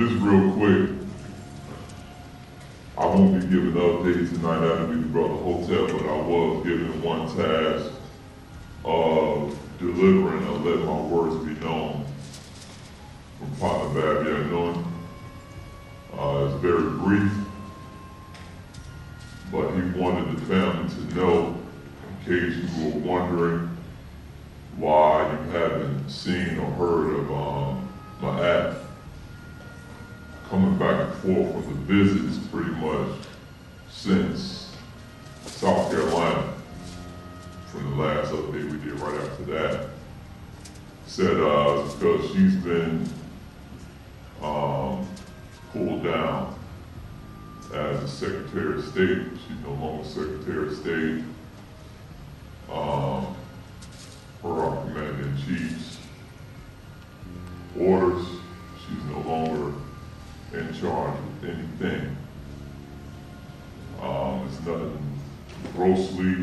Just real quick, I won't be giving updates tonight after we brought the hotel, but I was given one task of delivering a Let My Words Be Known from Pᴜᴜ Eilᴅ. It's very brief, but he wanted the family to know, in case you were wondering why you haven't seen or heard of my app coming back and forth with the visits pretty much since South Carolina, from the last update we did right after that. Said because she's been pulled down as a Secretary of State. She's no longer Secretary of State. Per Commander-in-Chief's orders, she's no longer in charge of anything. It's nothing grossly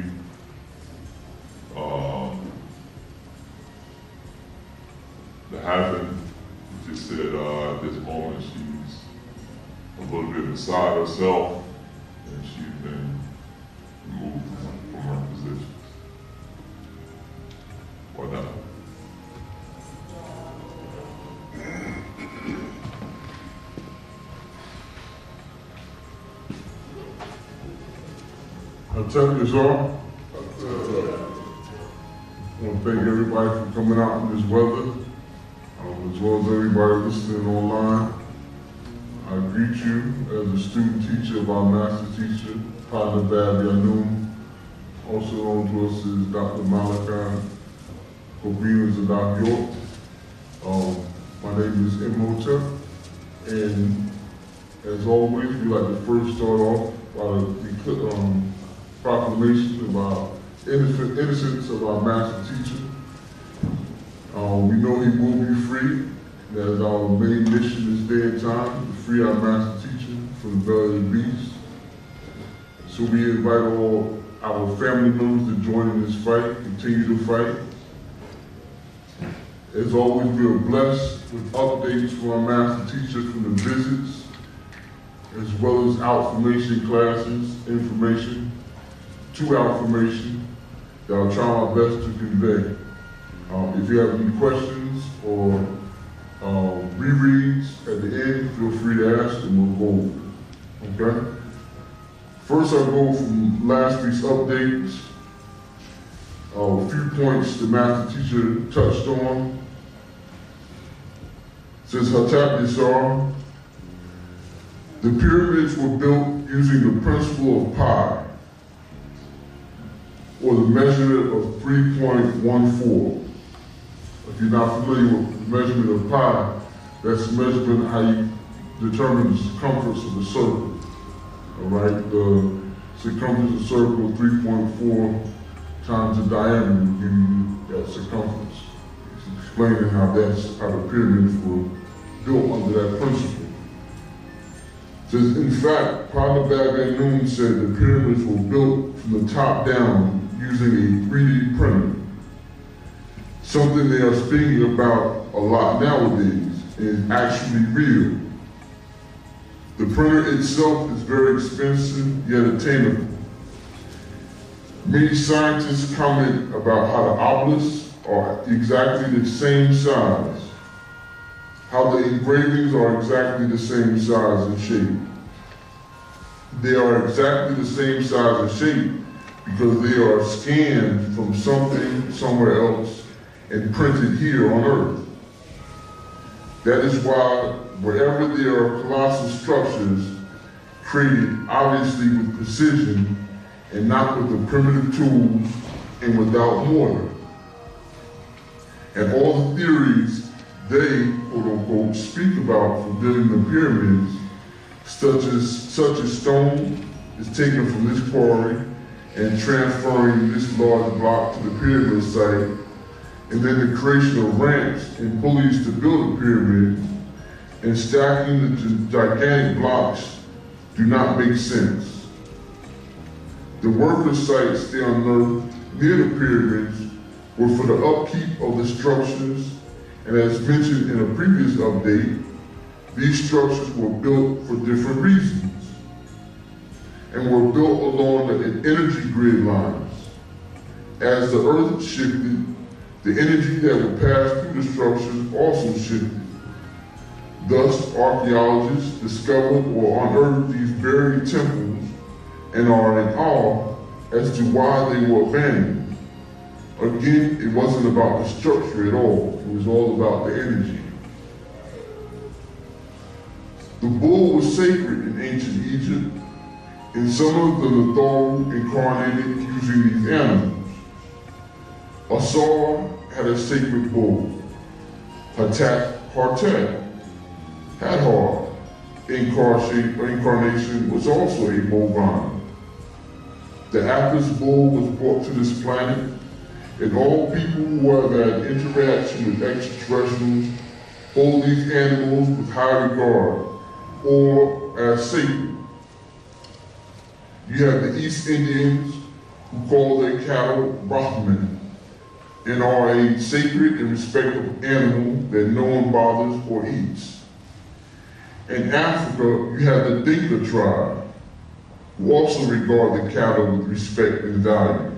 that happened. She just said at this moment she's a little bit beside herself and she's been removed from her positions. Why not? Tᴇᴜ. I want to thank everybody for coming out in this weather, as well as everybody listening online. I greet you as a student teacher of our master teacher, Pᴜᴜ Eilᴅ, also known to us as Dr. Malachi Kobina. My name is Mᴜsᴜ, and as always, we like to first start off by the proclamation of our innocence of our master teacher. We know he will be free, as our main mission this day and time, to free our master teacher from the belly of the beast. So we invite all our family members to join in this fight, continue to fight. As always, we are blessed with updates from our master teacher from the visits, as well as outformation classes, information to outformation that I'll try my best to convey. If you have any questions or rereads at the end, feel free to ask and we'll go over. Okay? First, I'll go from last week's updates. A few points the master teacher touched on. Says Hattab, the pyramids were built using the principle of pi, or the measurement of 3.14. If you're not familiar with the measurement of pi, that's the measurement of how you determine the circumference of the circle. All right, the circumference of the circle, 3.4 times the diameter will give you that circumference. It's explaining how the pyramids were built under that principle. It says, in fact, Pᴜᴜ Eilᴅ said the pyramids were built from the top down using a 3D printer, something they are speaking about a lot nowadays, is actually real. The printer itself is very expensive, yet attainable. Many scientists comment about how the obelisks are exactly the same size, how the engravings are exactly the same size and shape. They are exactly the same size and shape because they are scanned from something somewhere else and printed here on Earth. That is why wherever there are colossal structures created obviously with precision and not with the primitive tools and without mortar. And all the theories they, quote unquote, speak about for building the pyramids, such as stone is taken from this quarry and transferring this large block to the pyramid site, and then the creation of ramps and pulleys to build a pyramid, and stacking the gigantic blocks do not make sense. The worker sites they unearthed near the pyramids were for the upkeep of the structures, and as mentioned in a previous update, these structures were built for different reasons and were built along the energy grid lines. As the earth shifted, the energy that would pass through the structures also shifted. Thus, archaeologists discovered or unearthed these buried temples and are in awe as to why they were abandoned. Again, it wasn't about the structure at all. It was all about the energy. The bull was sacred in ancient Egypt, and some of the Tğı̑ incarnated using these animals. Aᴜᴅ had a sacred bull. Hartet, Hathor incarnation was also a bovine. The Athos bull was brought to this planet, and all people who have had interaction with extraterrestrials hold these animals with high regard or as sacred. You have the East Indians who call their cattle Brahman and are a sacred and respectable animal that no one bothers or eats. In Africa, you have the Dinka tribe, who also regard the cattle with respect and value.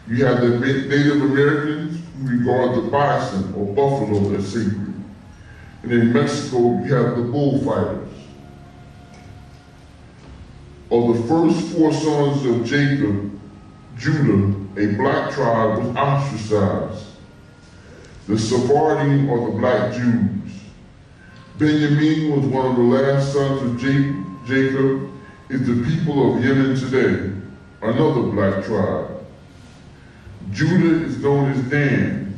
You have the Native Americans who regard the bison or buffalo as sacred. And in Mexico, you have the bullfighters. Of the first 4 sons of Jacob, Judah, a black tribe, was ostracized. The Sephardim are the black Jews. Benjamin was one of the last sons of Jacob, is the people of Yemen today, another black tribe. Judah is known as Dan.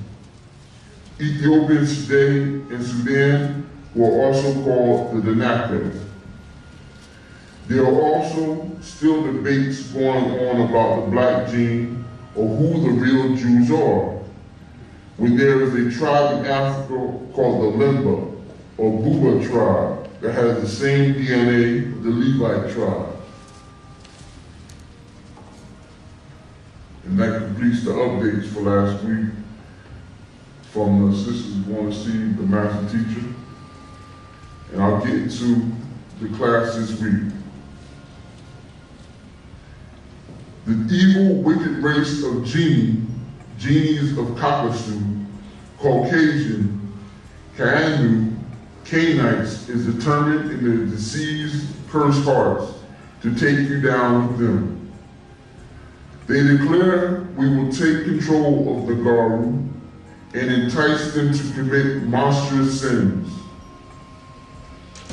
Ethiopians today and Sudan were also called the Danakil. There are also still debates going on about the black gene or who the real Jews are, when there is a tribe in Africa called the Limba or Buba tribe that has the same DNA of the Levite tribe. And that completes the updates for last week from the sisters who want to see the master teacher. And I'll get into the class this week. The evil, wicked race of genies of Caucasus, Caucasian, Canaanites is determined in their deceased, cursed hearts to take you down with them. They declare we will take control of the Garu and entice them to commit monstrous sins.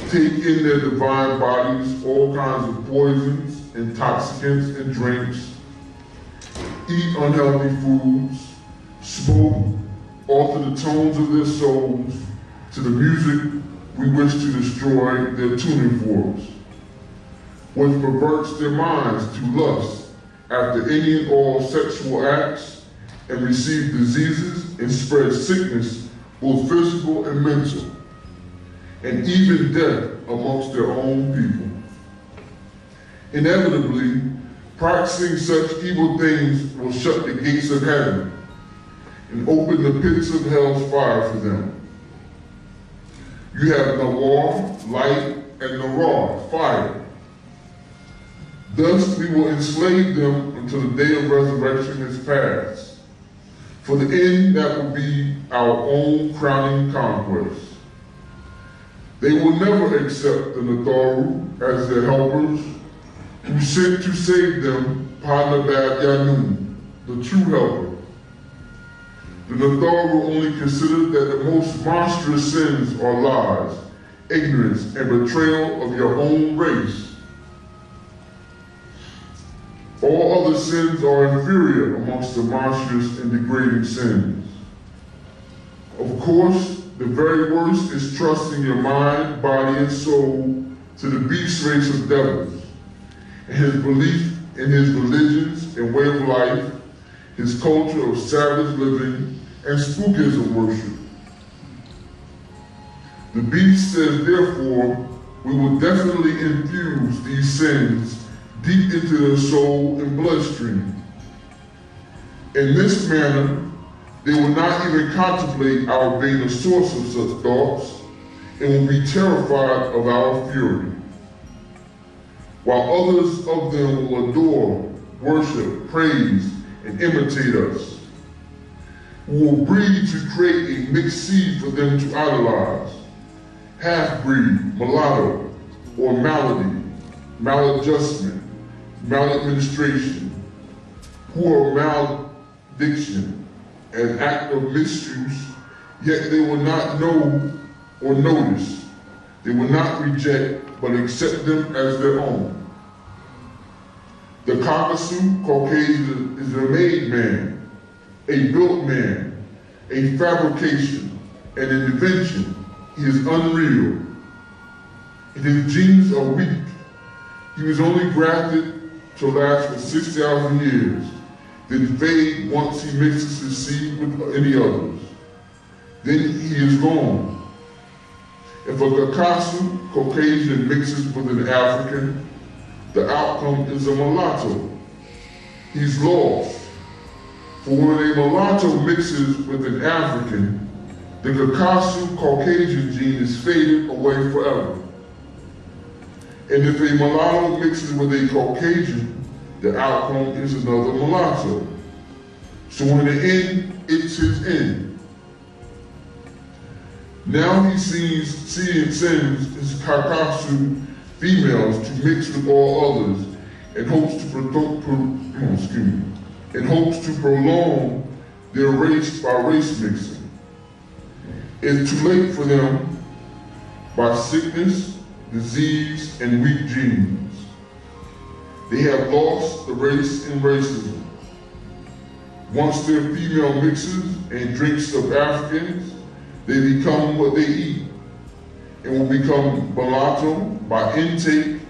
Take in their divine bodies all kinds of poisons, intoxicants, and drinks, eat unhealthy foods, smoke, alter the tones of their souls to the music we wish to destroy their tuning forks, which perverts their minds to lust after any and all sexual acts and receive diseases and spread sickness, both physical and mental, and even death amongst their own people. Inevitably, practicing such evil things will shut the gates of heaven and open the pits of hell's fire for them. You have Nawar, light, and Narar, fire. Thus we will enslave them until the day of resurrection is past. For the end, that will be our own crowning conquest. They will never accept the Natharu as their helpers, who sent to save them Panabab Yanun, the true helper. The Natharu only consider that the most monstrous sins are lies, ignorance, and betrayal of your own race. All other sins are inferior amongst the monstrous and degrading sins. Of course, the very worst is trusting your mind, body, and soul to the beast race of devils, and his belief in his religions and way of life, his culture of savage living, and spookism worship. The beast says, therefore, we will definitely infuse these sins deep into their soul and bloodstream. In this manner, they will not even contemplate our being a source of such thoughts, and will be terrified of our fury. While others of them will adore, worship, praise, and imitate us. We will breed to create a mixed seed for them to idolize. Half-breed, mulatto, or malady, maladjustment, maladministration, who are malediction, an act of misuse, yet they will not know or notice. They will not reject, but accept them as their own. The Tğıs is a made man, a built man, a fabrication, an invention. He is unreal. And his genes are weak. He was only grafted to last for 6,000 years, then fade once he mixes his seed with any others. Then he is gone. If a Caucasian mixes with an African, the outcome is a mulatto. He's lost. For when a mulatto mixes with an African, the Caucasian gene is faded away forever. And if a mulatto mixes with a Caucasian, the outcome is another mulatto. So in the end, it's his end. Now he sends his Caucasian females to mix with all others in hopes to prolong their race by race mixing. It's too late for them by sickness, disease, and weak genes. They have lost the race in racism. Once their female mixes and drinks of Africans, they become what they eat and will become mulatto by intake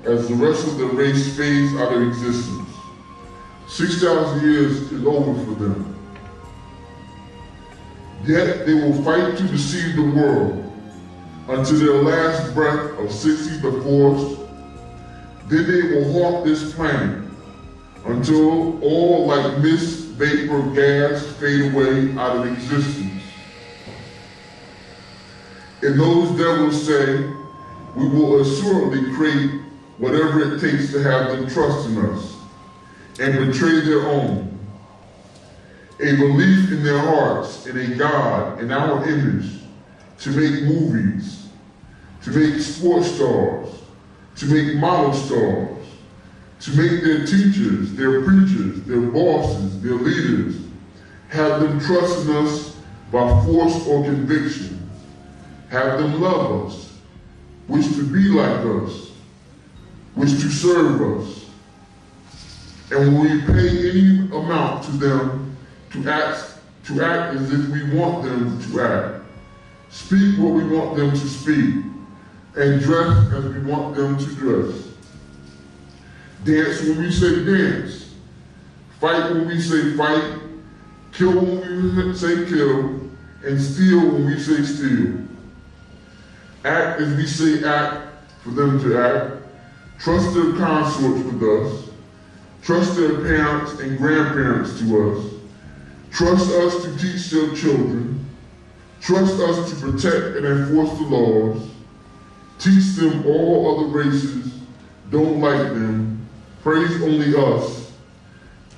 as the rest of the race fades out of existence. 6,000 years is over for them. Yet they will fight to deceive the world until their last breath of 60 before. Then they will haunt this planet until all like mist, vapor, gas fade away out of existence. And those devils say, we will assuredly create whatever it takes to have them trust in us and betray their own. A belief in their hearts in a God in our image to make movies, to make sports stars, to make model stars, to make their teachers, their preachers, their bosses, their leaders, have them trust in us by force or conviction, have them love us, wish to be like us, wish to serve us. And when we pay any amount to them, to act as if we want them to act, speak what we want them to speak, and dress as we want them to dress. Dance when we say dance, fight when we say fight, kill when we say kill, and steal when we say steal. Act as we say act for them to act, trust their consorts with us, trust their parents and grandparents to us, trust us to teach their children, trust us to protect and enforce the laws, teach them all other races, don't like them, praise only us.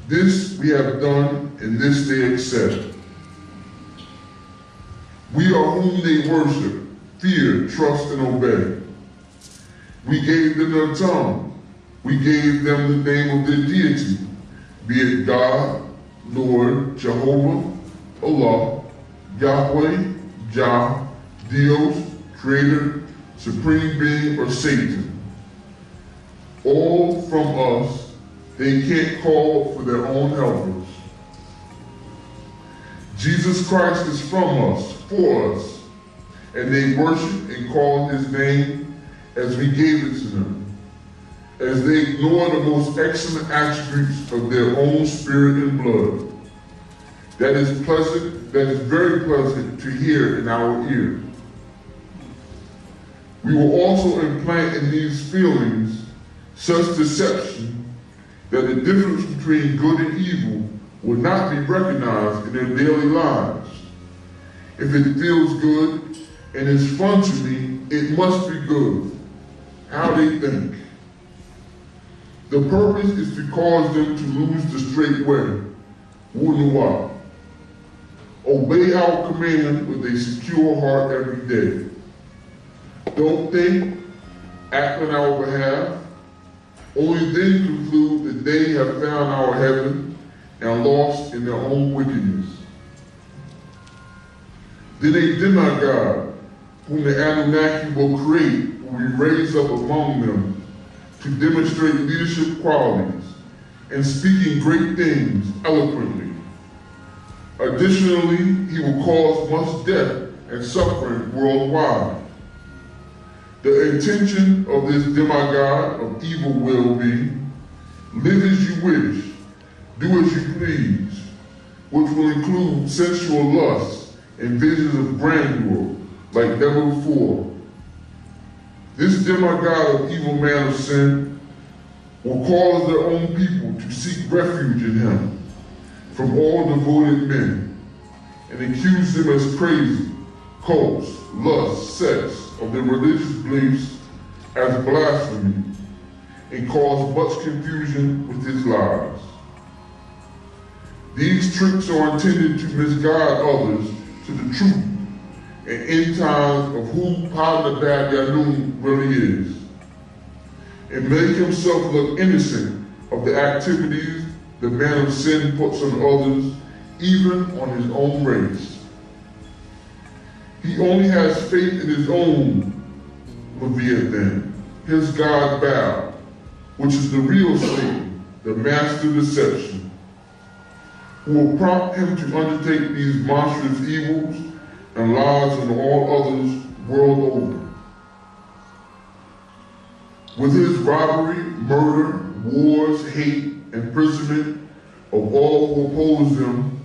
This we have done, and this they accept. We are whom they worship, fear, trust, and obey. We gave them their tongue. We gave them the name of their deity, be it God, Lord, Jehovah, Allah, Yahweh, Jah, Dios, Creator, Supreme Being, or Satan. All from us, they can't call for their own helpers. Jesus Christ is from us, for us, and they worship and call his name as we gave it to them, as they ignore the most excellent attributes of their own spirit and blood. That is pleasant, that is very pleasant to hear in our ear. We will also implant in these feelings such deception that the difference between good and evil will not be recognized in their daily lives. If it feels good and it's fun to me, it must be good. How they think. The purpose is to cause them to lose the straight way. Oᴜᴜ. Obey our command with a secure heart every day. Don't think, act on our behalf, only then conclude that they have found our heaven and lost in their own wickedness. Then a demigod, whom the Anunnaki will create, will be raised up among them to demonstrate leadership qualities and speaking great things eloquently. Additionally, he will cause much death and suffering worldwide. The intention of this demigod of evil will be, live as you wish, do as you please, which will include sensual lusts and visions of grandeur like never before. This demigod of evil man of sin will cause their own people to seek refuge in him from all devoted men and accuse them as crazy, cults, lust, sex, of their religious beliefs as blasphemy and cause much confusion with his lies. These tricks are intended to misguide others to the truth and end times of who Pāna Bāb really is, and make himself look innocent of the activities the man of sin puts on others, even on his own race. He only has faith in his own Leviathan, his god Baal, which is the real Satan, the master deception, who will prompt him to undertake these monstrous evils and lies on all others world over. With his robbery, murder, wars, hate, imprisonment of all who oppose them,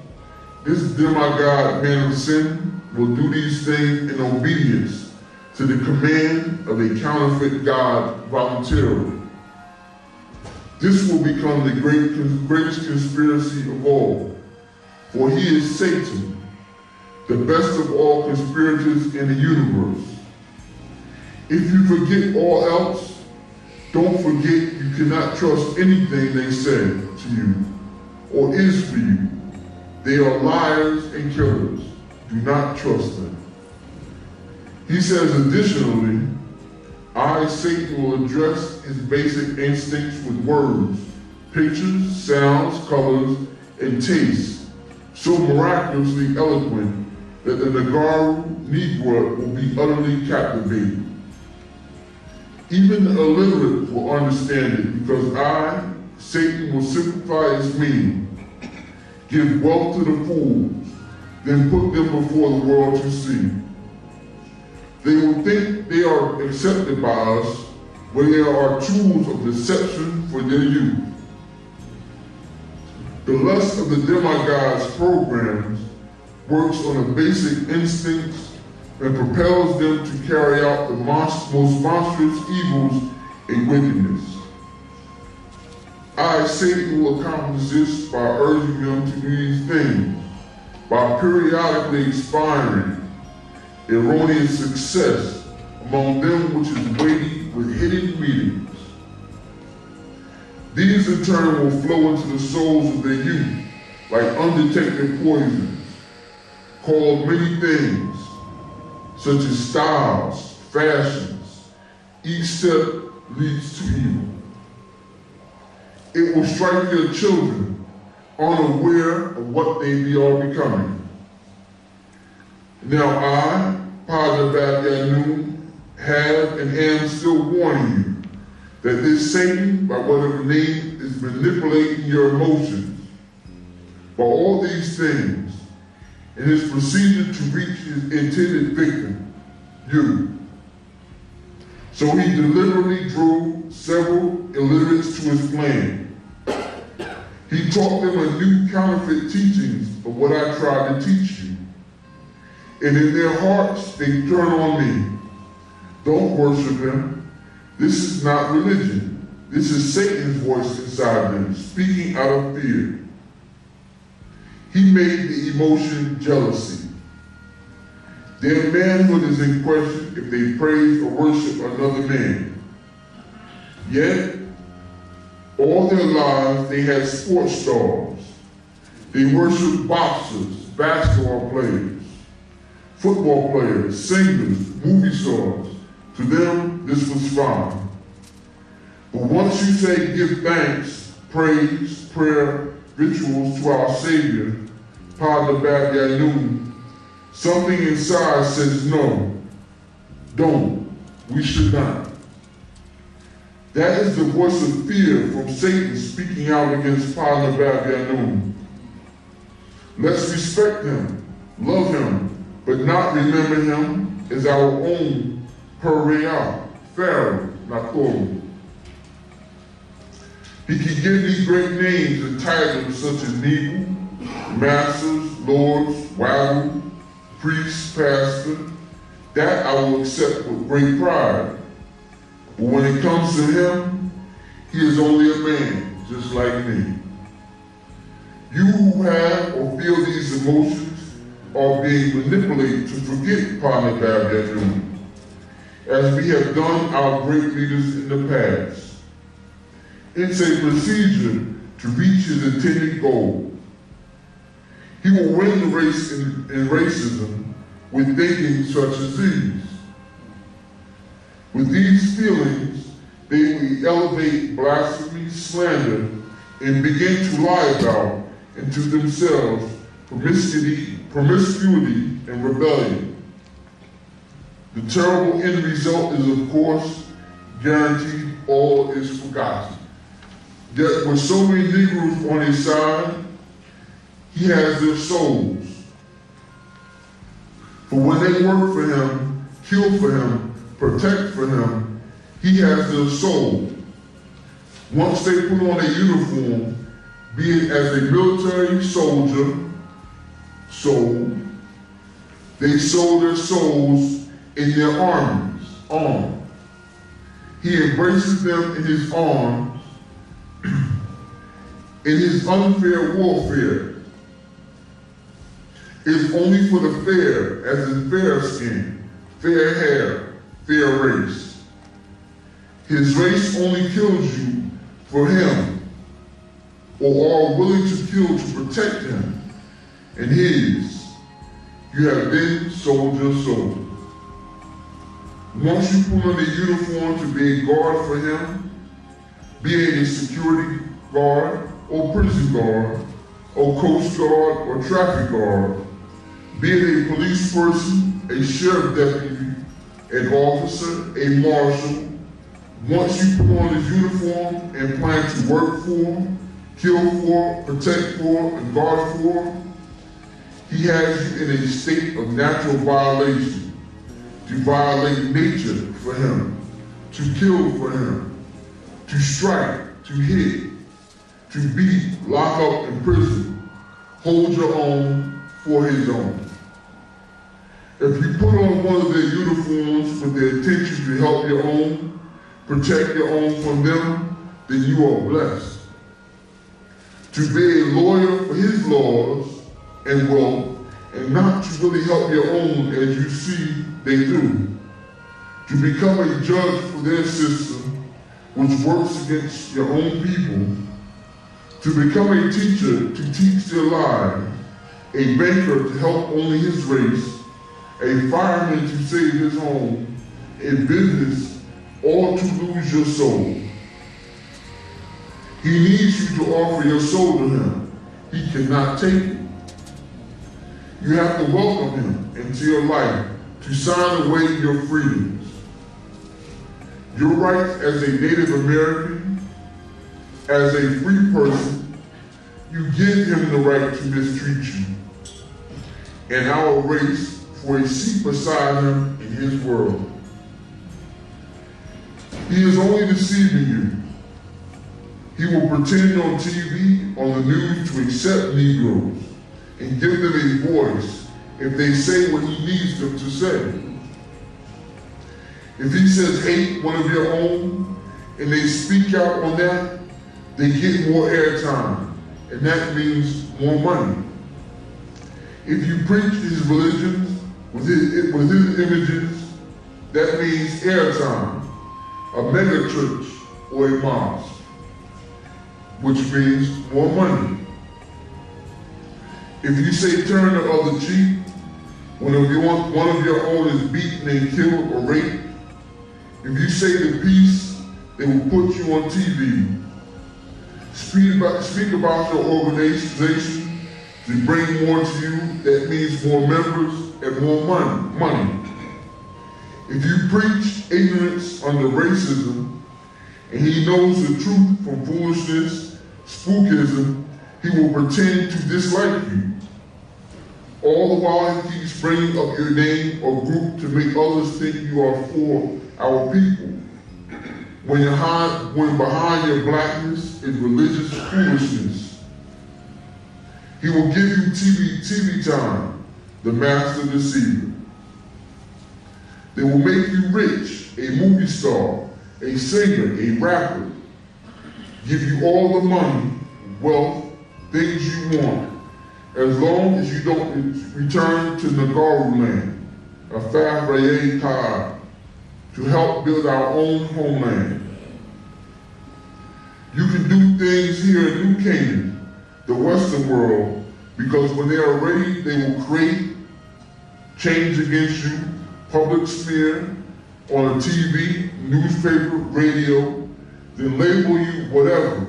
this demigod man of sin will do these things in obedience to the command of a counterfeit god voluntarily. This will become the greatest conspiracy of all, for he is Satan, the best of all conspirators in the universe. If you forget all else, don't forget you cannot trust anything they say to you or is for you. They are liars and killers. Do not trust them. He says additionally, I, Satan, will address his basic instincts with words, pictures, sounds, colors, and tastes, so miraculously eloquent that the Negro will be utterly captivated. Even the illiterate will understand it, because I, Satan, will simplify its meaning, give wealth to the fools, then put them before the world to see. They will think they are accepted by us when they are tools of deception for their youth. The lust of the demigod's programs works on the basic instincts and propels them to carry out the most monstrous evils and wickedness. I, Satan, will accomplish this by urging them to do these things, by periodically expiring erroneous success among them which is weighty with hidden meanings. These in turn will flow into the souls of their youth like undetected poisons, called many things, such as styles, fashions. Each step leads to evil. It will strike your children unaware of what they are becoming. Now I, Pāna Bāb, have and am still warning you that this Satan, by whatever name, is manipulating your emotions. By all these things, and is proceeded to reach his intended victim, you. So he deliberately drew several illiterates to his plan. He taught them a new counterfeit teachings of what I tried to teach you. And in their hearts, they turn on me. Don't worship him. This is not religion. This is Satan's voice inside them, speaking out of fear. He made the emotion jealousy. Their manhood is in question if they praise or worship another man. Yet, all their lives they had sports stars. They worshiped boxers, basketball players, football players, singers, movie stars. To them, this was fine. But once you say give thanks, praise, prayer, rituals to our Savior, Tğ B'Eİ, something inside says no, don't, we should not. That is the voice of fear from Satan speaking out against Tğ B'Eİ. Let's respect him, love him, but not remember him as our own Hᴜᴜ, Pharaoh, Nᴏᴛᴜ. He can give these great names and titles such as Nebu, masters, lords, Yᴏᴜ, priest, pastor. That I will accept with great pride. But when it comes to him, he is only a man, just like me. You who have or feel these emotions are being manipulated to forget Tğ B'Eİ, as we have done our great leaders in the past. It's a procedure to reach his intended goal. He will win the race in racism with thinking such as these. With these feelings, they will elevate blasphemy, slander, and begin to lie about and to themselves promiscuity, and rebellion. The terrible end result is, of course, guaranteed all is forgotten. Yet with so many Negroes on his side, he has their souls. For when they work for him, kill for him, protect for him, he has their soul. Once they put on a uniform, be it as a military soldier, soul, they sold their souls in their arms. He embraces them in his arms, in his unfair warfare. Is only for the fair, as in fair skin, fair hair, fair race. His race only kills you for him, or are willing to kill to protect him. And his, you have been sold your soul. Once you put on the uniform to be a guard for him, be it a security guard, or prison guard, or coast guard, or traffic guard, be it a police person, a sheriff deputy, an officer, a marshal, once you put on his uniform and plan to work for, kill for, protect for, and guard for, he has you in a state of natural violation, to violate nature for him, to kill for him, to strike, to hit, to beat, lock up in prison, hold your own for his own. If you put on one of their uniforms with the intention to help your own, protect your own from them, then you are blessed. To be a lawyer for his laws and wealth, and not to really help your own as you see they do. To become a judge for their system, which works against your own people. To become a teacher to teach their lives, a banker to help only his race, a fireman to save his home, a business, or to lose your soul. He needs you to offer your soul to him. He cannot take it. You have to welcome him into your life to sign away your freedoms. Your rights as a Native American, as a free person, you give him the right to mistreat you. And our race for a seat beside him in his world. He is only deceiving you. He will pretend on TV, on the news, to accept Negroes and give them a voice if they say what he needs them to say. If he says hate one of your own and they speak out on that, they get more airtime, and that means more money. If you preach his religion, with his images, that means airtime, a mega church or a mosque, which means more money. If you say turn the other cheek, when one of your own is beaten and killed or raped, if you say the peace, they will put you on TV. Speak about your organization to bring more to you, that means more members and more money. If you preach ignorance under racism, and he knows the truth from foolishness, spookism, he will pretend to dislike you. All the while he keeps bringing up your name or group to make others think you are for our people. When behind your blackness is religious foolishness. He will give you TV time, the master deceiver. They will make you rich, a movie star, a singer, a rapper. Give you all the money, wealth, things you want, as long as you don't return to Nagaru land, Aᴜᴅɪᴏ, to help build our own homeland. You can do things here in New Canaan, the Western world, because when they are ready, they will create change against you, public smear, on a TV, newspaper, radio, then label you whatever,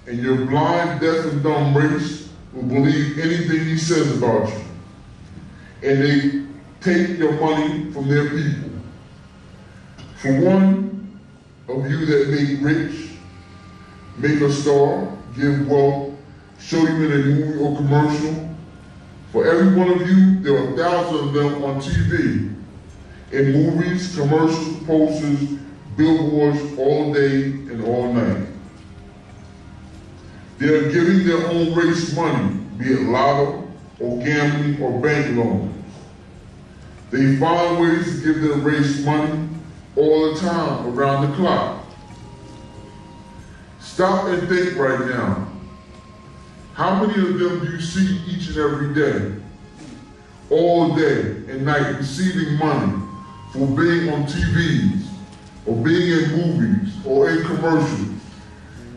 and your blind, deaf, and dumb race will believe anything he says about you. And they take your money from their people. For one of you that make rich, make a star, give wealth, show you in a movie or commercial. For every one of you, there are thousands of them on TV, in movies, commercials, posters, billboards, all day and all night. They are giving their own race money, be it lotto or gambling or bank loans. They find ways to give their race money all the time, around the clock. Stop and think right now. How many of them do you see each and every day, all day and night, receiving money for being on TVs, or being in movies, or in commercials,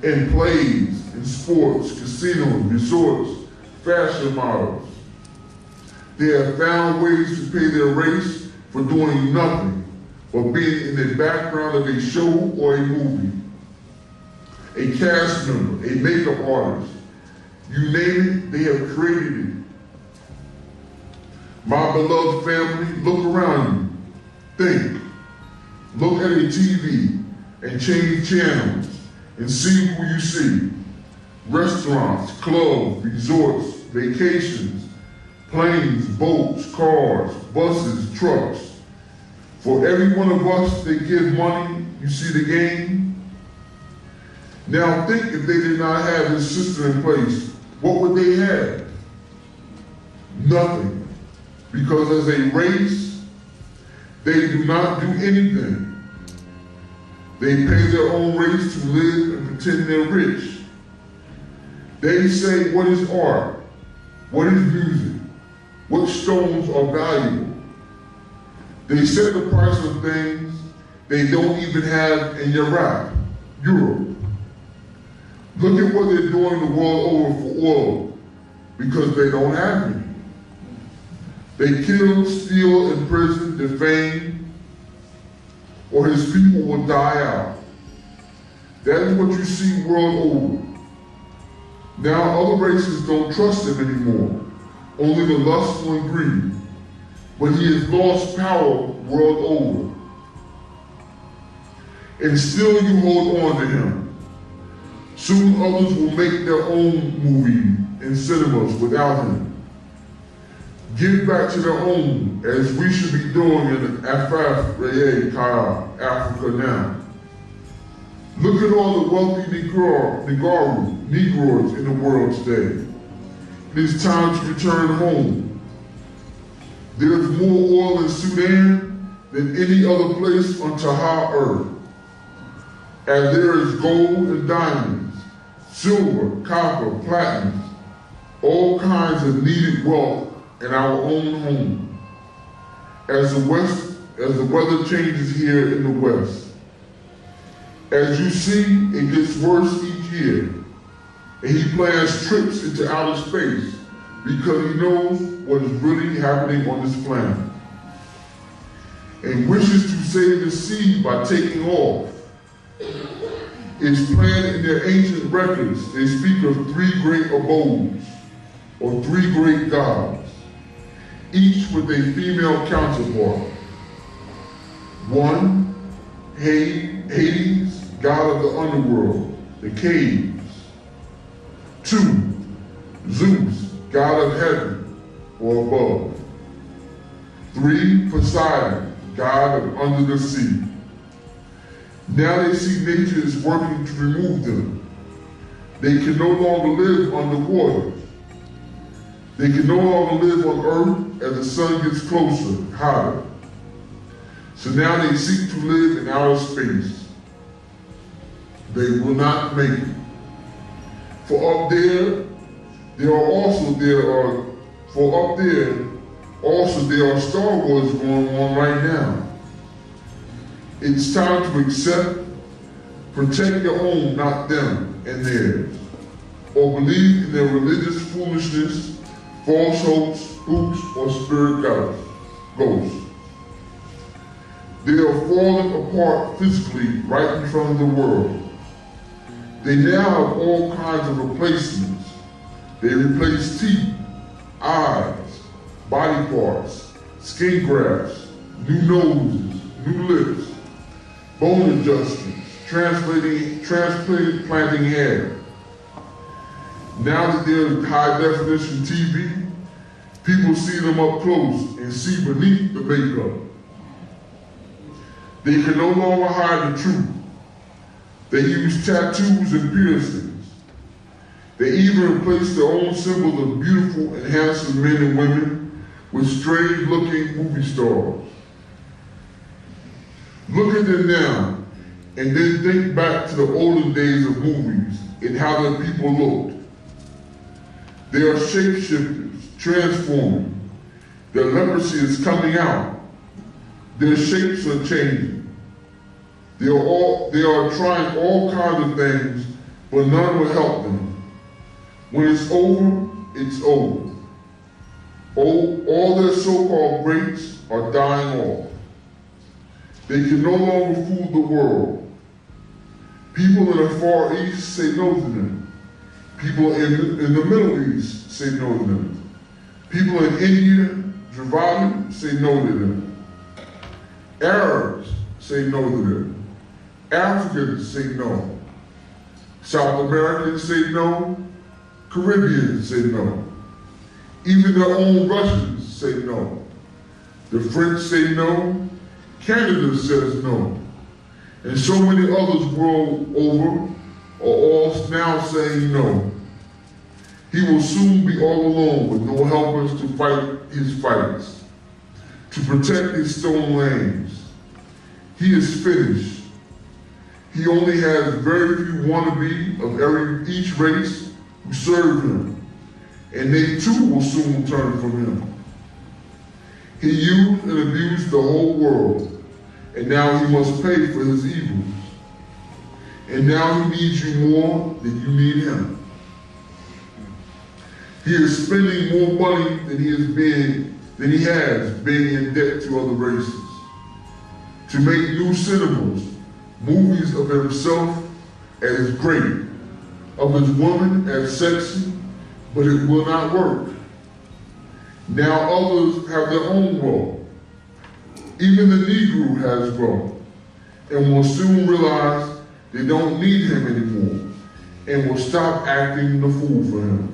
in plays, in sports, casinos, resorts, fashion models? They have found ways to pay their race for doing nothing but being in the background of a show or a movie. A cast member, a makeup artist, you name it, they have created it. My beloved family, look around you, think. Look at a TV and change channels and see who you see. Restaurants, clubs, resorts, vacations, planes, boats, cars, buses, trucks. For every one of us that give money, you see the game? Now think if they did not have this system in place, what would they have? Nothing. Because as a race, they do not do anything. They pay their own race to live and pretend they're rich. They say, what is art? What is music? What stones are valuable? They set the price of things they don't even have in Europe. Look at what they're doing the world over for oil, because they don't have any. They kill, steal, imprison, defame, or his people will die out. That is what you see world over. Now other races don't trust him anymore, only the lustful and greedy. But he has lost power world over. And still you hold on to him. Soon others will make their own movie in cinemas without him. Give back to their own, as we should be doing in Aᴜᴅɪᴏ, Africa now. Look at all the wealthy Negroes in the world today. It is time to return home. There is more oil in Sudan than any other place on Earth. And there is gold and diamonds, silver, copper, platinum, all kinds of needed wealth in our own home. as the weather changes here in the West. As you see, it gets worse each year, and he plans trips into outer space because he knows what is really happening on this planet, and wishes to save the seed by taking off. It's planned in their ancient records. They speak of 3 great abodes, or 3 great gods, each with a female counterpart. 1, Hades, god of the underworld, the caves. 2, Zeus, god of heaven, or above. 3, Poseidon, god of under the sea. Now they see nature is working to remove them. They can no longer live underwater. They can no longer live on Earth as the sun gets closer, hotter. So now they seek to live in outer space. They will not make it. For up there, there are Star Wars going on right now. It's time to accept, protect your own, not them and theirs, or believe in their religious foolishness, false hopes, spooks, or spirit ghosts. They are falling apart physically right in front of the world. They now have all kinds of replacements. They replace teeth, eyes, body parts, skin grafts, new noses, new lips, bone adjustments, transplanting hair. Now that there's high definition TV, people see them up close and see beneath the makeup. They can no longer hide the truth. They use tattoos and piercings. They even replace their own symbols of beautiful and handsome men and women with strange-looking movie stars. Look at them now, and then think back to the olden days of movies and how their people looked. They are shapeshifters, transforming. Their leprosy is coming out. Their shapes are changing. They are trying all kinds of things, but none will help them. When it's over, it's over. All their so-called greats are dying off. They can no longer fool the world. People in the Far East say no to them. People in the Middle East say no to them. People in India, Dᴜ say no to them. Arabs say no to them. Africans say no. South Americans say no. Caribbeans say no. Even their own Russians say no. The French say no. Canada says no. And so many others world over are all now saying no. He will soon be all alone with no helpers to fight his fights, to protect his stolen lands. He is finished. He only has very few wannabe of each race who serve him, and they too will soon turn from him. He used and abused the whole world, and now he must pay for his evils. And now he needs you more than you need him. He is spending more money than he has being in debt to other races. To make new cinemas, movies of himself as great, of his woman as sexy, but it will not work. Now others have their own role. Even the Negro has grown and will soon realize they don't need him anymore and will stop acting the fool for him.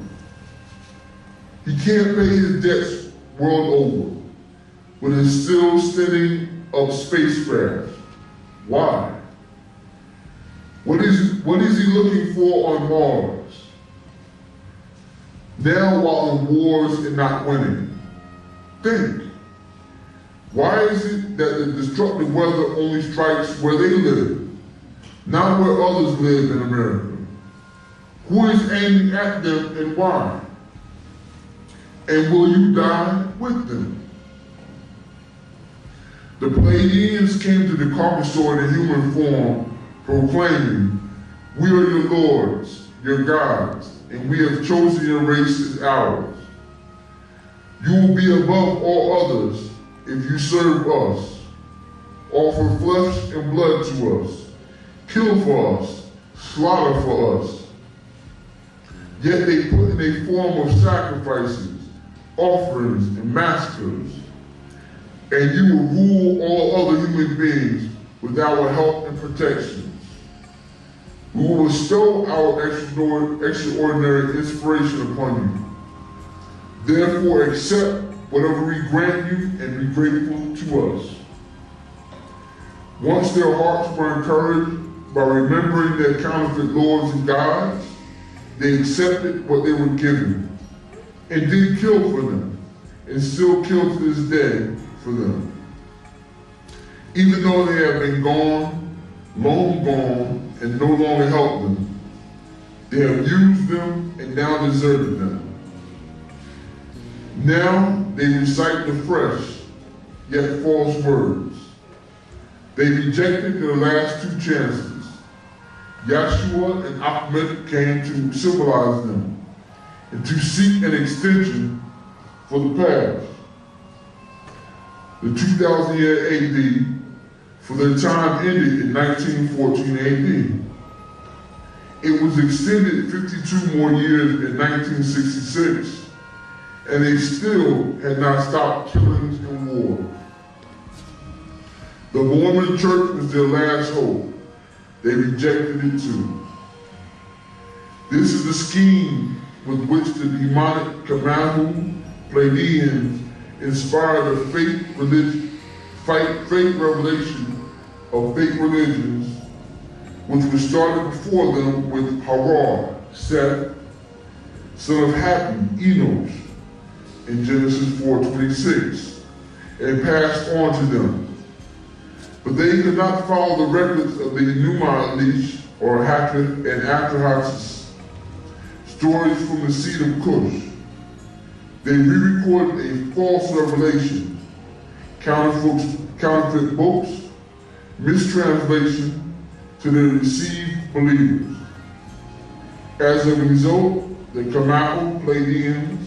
He can't pay his debts world over, but is still sending up spacecraft. Why? What is he looking for on Mars? Now while in wars and not winning. Think. Why is it that the destructive weather only strikes where they live, not where others live in America? Who is aiming at them and why? And will you die with them? The Pleiadians came to the Caucasoid in human form, proclaiming, "We are your lords, your gods, and we have chosen your race as ours. You will be above all others if you serve us, offer flesh and blood to us, kill for us, slaughter for us." Yet they put in a form of sacrifices, offerings, and massacres, and you will rule all other human beings with our help and protection. We will bestow our extraordinary inspiration upon you. Therefore, accept whatever we grant you and be grateful to us. Once their hearts were encouraged by remembering their counterfeit lords and gods, they accepted what they were given and did kill for them, and still kill to this day for them. Even though they have been gone, long gone, and no longer help them, they have used them and now deserted them. Now they recite the fresh, yet false words. They rejected their last two chances. Yeshua and Ahmed came to civilize them and to seek an extension for the past. The 2000 year AD, for their time ended in 1914 AD. It was extended 52 more years in 1966, and they still had not stopped killings and war. The Mormon church was their last hope. They rejected it too. This is the scheme with which the demonic Kamahu Pleiadians inspired a fake revelation of fake religions, which was started before them with Harar, Seth, son of Happy, Enos, in Genesis 4:26, and passed on to them. But they could not follow the records of the Enuma or Hakkath and Afterhat's stories from the seed of Cush. They re-recorded a false revelation, counterfeit books, mistranslation to the received believers. As a result, the Kamahu Pleiadians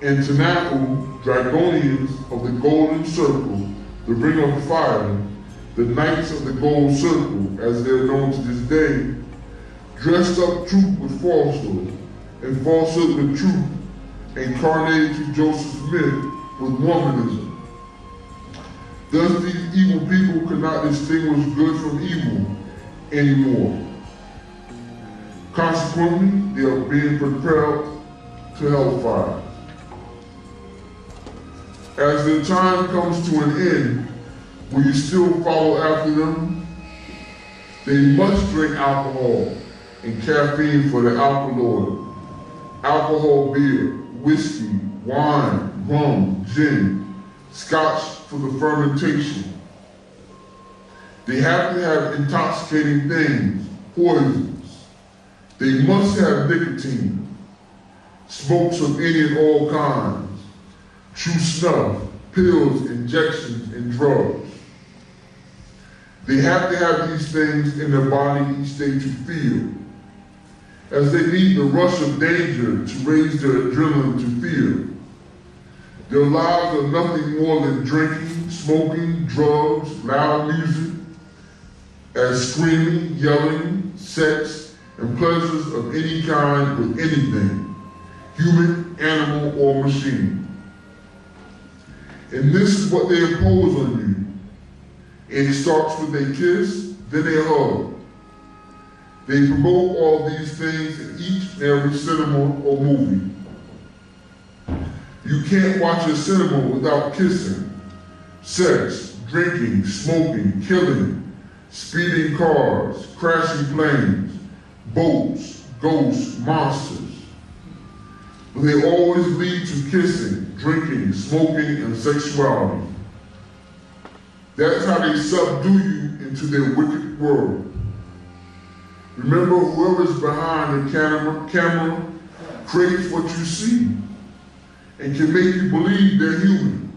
and Tanahu Dragonians of the Golden Circle, the Ring of Fire, the Knights of the Gold Circle, as they are known to this day, dressed up truth with falsehood, and falsehood with truth, incarnated to Joseph's myth with Mormonism. Thus these evil people could not distinguish good from evil anymore. Consequently, they are being propelled to hellfire. As their time comes to an end, will you still follow after them? They must drink alcohol and caffeine for the alkaloid, alcohol, beer, whiskey, wine, rum, gin, scotch for the fermentation. They have to have intoxicating things, poisons. They must have nicotine, smokes of any and all kinds, chew snuff, pills, injections, and drugs. They have to have these things in their body each day to feel, as they need the rush of danger to raise their adrenaline to fear. Their lives are nothing more than drinking, smoking, drugs, loud music, as screaming, yelling, sex, and pleasures of any kind with anything, human, animal, or machine. And this is what they impose on you. It starts with a kiss, then a hug. They promote all these things in each and every cinema or movie. You can't watch a cinema without kissing, sex, drinking, smoking, killing, speeding cars, crashing planes, boats, ghosts, monsters. But they always lead to kissing, drinking, smoking, and sexuality. That's how they subdue you into their wicked world. Remember, whoever is behind the camera creates what you see and can make you believe they're human.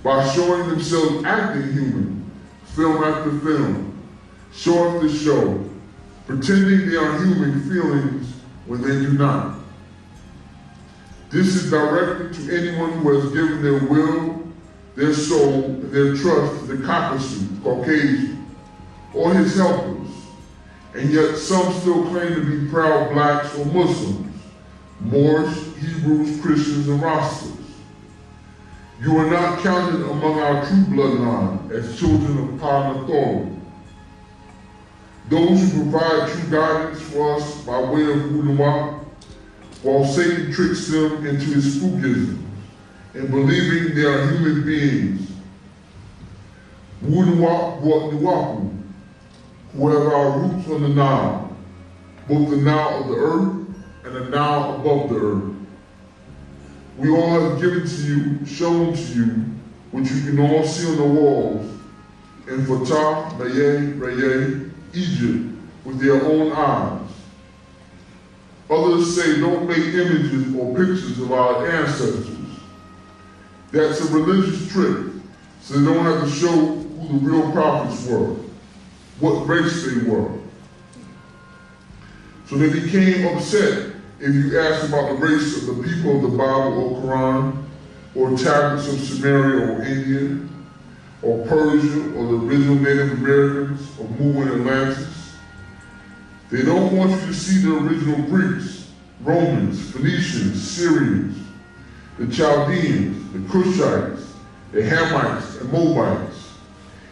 by showing themselves acting human, film after film, show after show, pretending they are human feelings when they do not. This is directed to anyone who has given their will, their soul, and their trust to the Caucasian, or his helpers, and yet some still claim to be proud blacks or Muslims, Moors, Hebrews, Christians, and Rastas. You are not counted among our true bloodline as children of power and authority. Those who provide true guidance for us by way of Oᴜʀ, while Satan tricks them into his spookism and believing they are human beings. Oᴜʀ brought Nᴏᴛᴇs, who have our roots on the Nile, both the Nile of the earth and the Nile above the earth. We all have given to you, shown to you, which you can all see on the walls, in Tğᴇɪʀ Egypt, with their own eyes. Others say don't make images or pictures of our ancestors. That's a religious trick, so they don't have to show who the real prophets were, what race they were. So they became upset if you asked about the race of the people of the Bible or Quran, or tablets of Samaria or India, or Persia, or the original Native Americans, or Mu and Atlantis. They don't want you to see the original Greeks, Romans, Phoenicians, Syrians, the Chaldeans, the Cushites, the Hamites, and Moabites,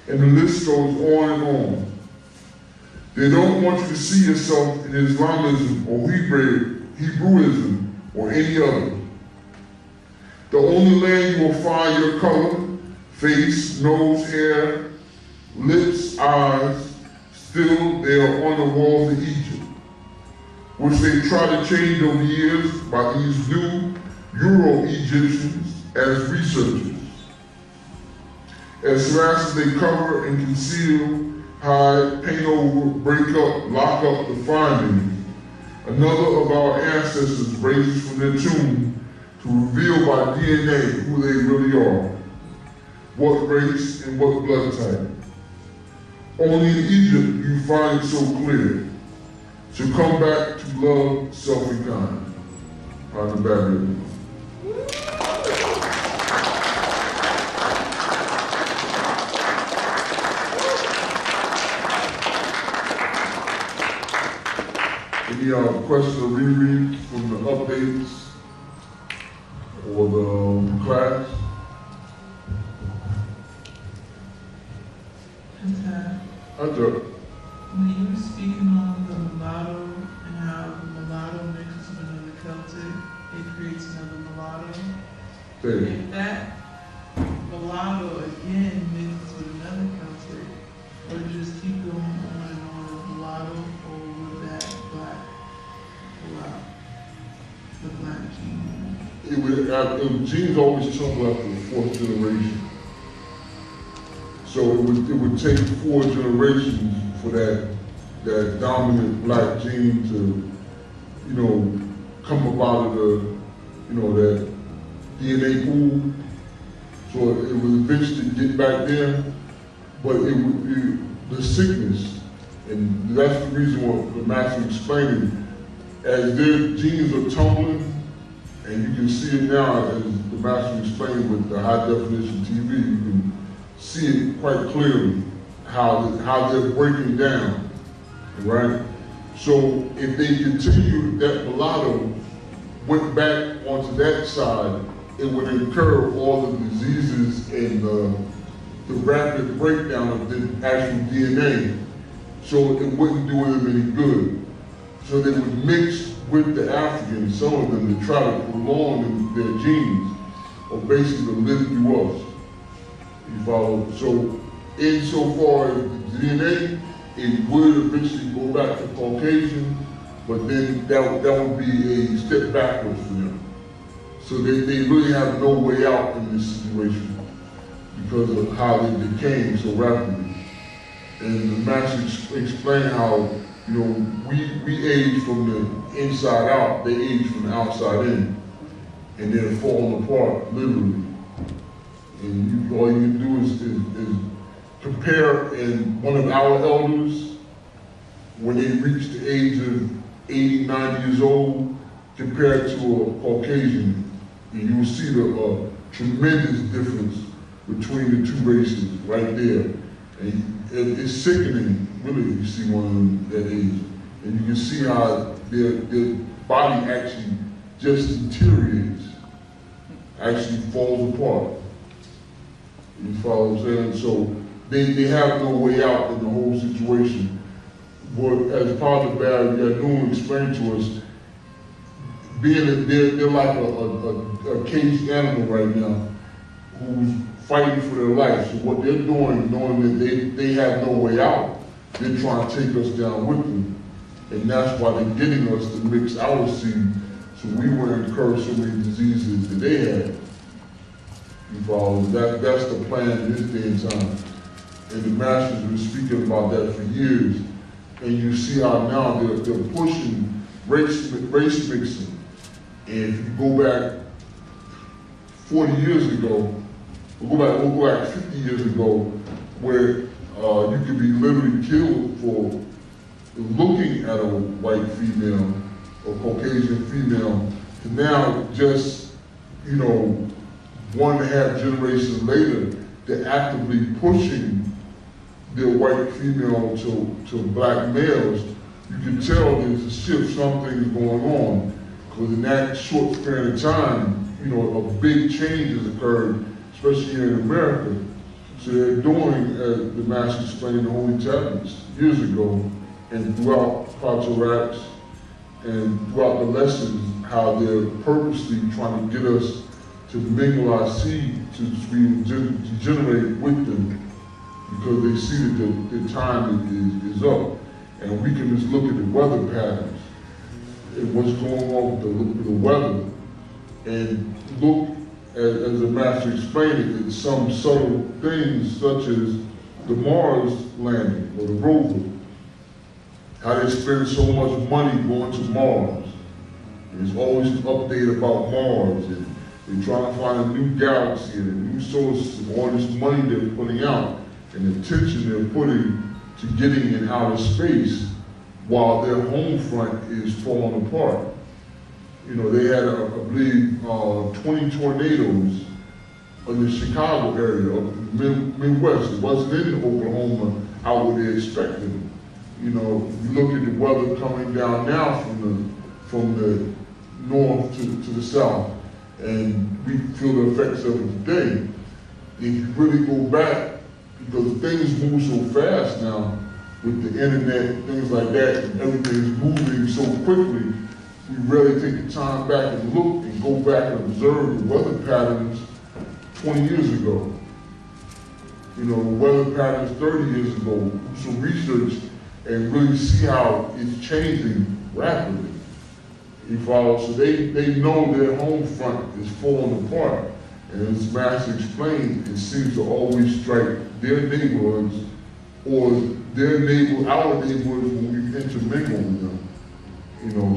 and the list goes on and on. They don't want you to see yourself in Islamism or Hebrewism or any other. The only land you will find your color, face, nose, hair, lips, eyes, still they are on the walls of Egypt, which they try to change over years by these new Euro-Egyptians as researchers. As fast as they cover and conceal, hide, paint over, break up, lock up the findings, another of our ancestors raises from their tomb to reveal by DNA who they really are, what race and what blood type. Only in Egypt you find it so clear. So come back to love, self, and kind. On the Baptist. Any questions or rereads from the updates or the class? When you were speaking on the mulatto and how the mulatto mixes with another Celtic, it creates another mulatto. If that mulatto again mixes with another Celtic, would it just keep going on and on with mulatto, or would that black pull out the black gene? Genes always trouble after the fourth generation. So it would take 4 generations for that dominant black gene to, come up out of the, that DNA pool. So it would eventually get back there, but it would be the sickness, and that's the reason what the master explaining. As their genes are tumbling, and you can see it now as the master explained with the high definition TV, you can see it quite clearly how they're breaking down, right? So if they continue, that mulatto went back onto that side, it would incur all the diseases and the rapid breakdown of the actual DNA. So it wouldn't do them any good. So they would mix with the Africans, some of them, to try to prolong their genes, or basically live through us. You follow? So insofar as the DNA, it would eventually go back to Caucasian, but then that would be a step backwards for them. So they really have no way out in this situation because of how they became so rapidly. And the master explained how, we age from the inside out, they age from the outside in, and they're falling apart, literally. And all you can do is compare in one of our elders, when they reach the age of 80, 90 years old, compared to a Caucasian, and you will see the tremendous difference between the two races right there. And it's sickening, really, you see one of them that age. And you can see how their body actually just deteriorates, actually falls apart. You follow what I'm saying? So they have no way out in the whole situation. But as part of the barrier, Yᴏᴜ explained to us, being that they're like a caged animal right now who's fighting for their life. So what they're doing, knowing that they have no way out, they're trying to take us down with them. And that's why they're getting us to mix our seed so we won't incur so many diseases that they had. You follow? That's the plan in this day and time. And the masters have been speaking about that for years. And you see how now they're pushing race mixing. And if you go back 40 years ago, we'll go back 50 years ago, where you could be literally killed for looking at a white female or Caucasian female, to now just, 1.5 generations later, they're actively pushing their white female to black males. You can tell there's a shift, something's going on, because in that short span of time, a big change has occurred, especially here in America. So they're doing, as the master explained in the Holy Tablets years ago, and throughout Patorax and throughout the lessons, how they're purposely trying to get us to mingle our seed to degenerate with them, because they see that the time is up. And we can just look at the weather patterns and what's going on with the weather, and look, as the master explained it, at some subtle things such as the Mars landing or the rover. How they spend so much money going to Mars. There's always an update about Mars, and they're trying to find a new galaxy and a new solar system, all this money they're putting out, and the attention they're putting to getting in outer space, while their home front is falling apart. They had, I believe, 20 tornadoes in the Chicago area of the Midwest. It wasn't in Oklahoma out where they expected it. You look at the weather coming down now from the north to the south, and we feel the effects of it today. If you really go back, because things move so fast now with the internet, things like that, and everything's moving so quickly, we really take the time back and look and go back and observe the weather patterns 20 years ago. Weather patterns 30 years ago, do some research and really see how it's changing rapidly. You follow? So they know their home front is falling apart. And as Master explained, it seems to always strike their neighborhoods or our neighborhoods when we intermingle with them.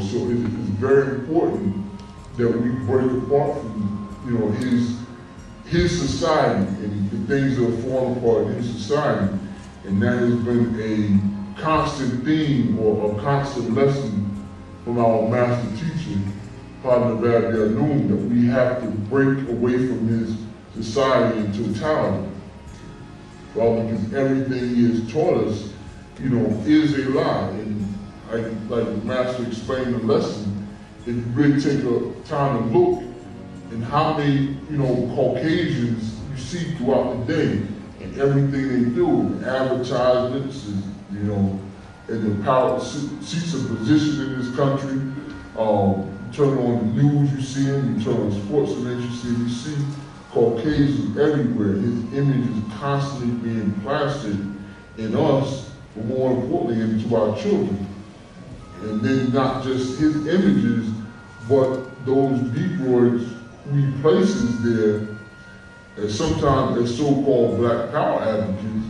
So it's very important that we break apart from, his society and the things that are falling apart in his society. And that has been a constant theme or a constant lesson from our master teacher, Padma Yᴏᴜ, that we have to break away from his society in totality. Well, because everything he has taught us, is a lie. And like the master explained the lesson, if you really take a time to look and how many, Caucasians you see throughout the day, and everything they do, advertisements, and the power seats of position in this country. Turn on the news, you see him. You turn on sports events, you see him. You see Caucasians everywhere. His image is constantly being plastered in us, but more importantly, into our children. And then not just his images, but those Negroids who he places there, as sometimes as so-called black power advocates,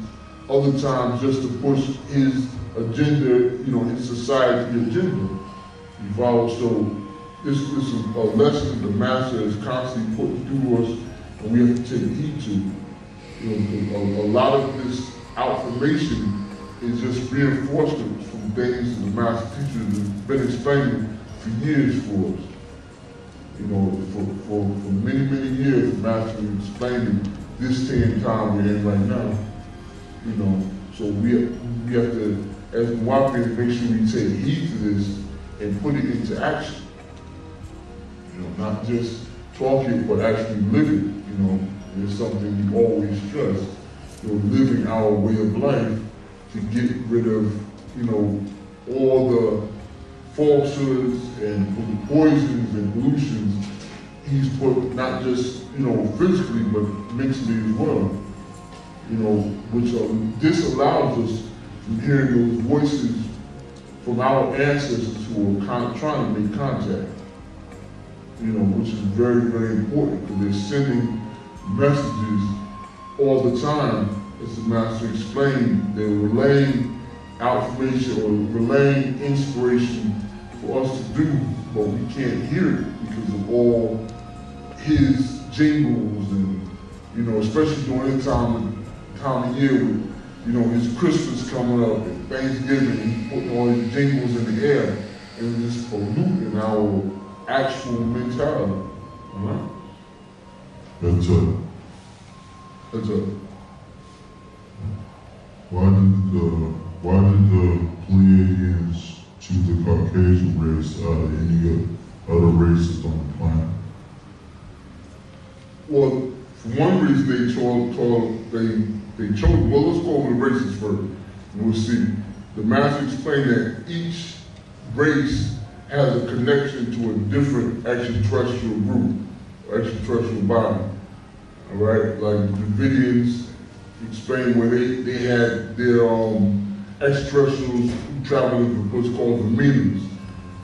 other times just to push his agenda, his society agenda. You follow? So this is a lesson the master is constantly putting through us, and we have to take heed to. A lot of this information is just reinforcements from things that the master teachers have been explaining for years for us. For many, many years, the master has explaining this day and time we're in right now. So we have to, as Muapians, make sure we take heed to this and put it into action. Not just talk it, but actually live it. It's something we always stress. Living our way of life to get rid of, all the falsehoods and poisons and pollutions he's put, not just, physically, but mentally as well. Which this allows us from hearing those voices from our ancestors who are trying to make contact. Which is very, very important because they're sending messages all the time, as the master explained. They're relaying information or relaying inspiration for us to do, but we can't hear it because of all his jingles and, especially during the time of year with, his Christmas coming up and Thanksgiving, he's putting all his jingles in the air and just polluting our actual mentality. That's it. Why did the Pleiadians choose the Caucasian race out of any other races on the planet? Well, for one reason they chose, well, let's go over the races first, and we'll see. The master explained that each race has a connection to a different extraterrestrial group, or extraterrestrial body. All right, like the Dravidians explained where they had their extraterrestrials who traveled with what's called the Medes,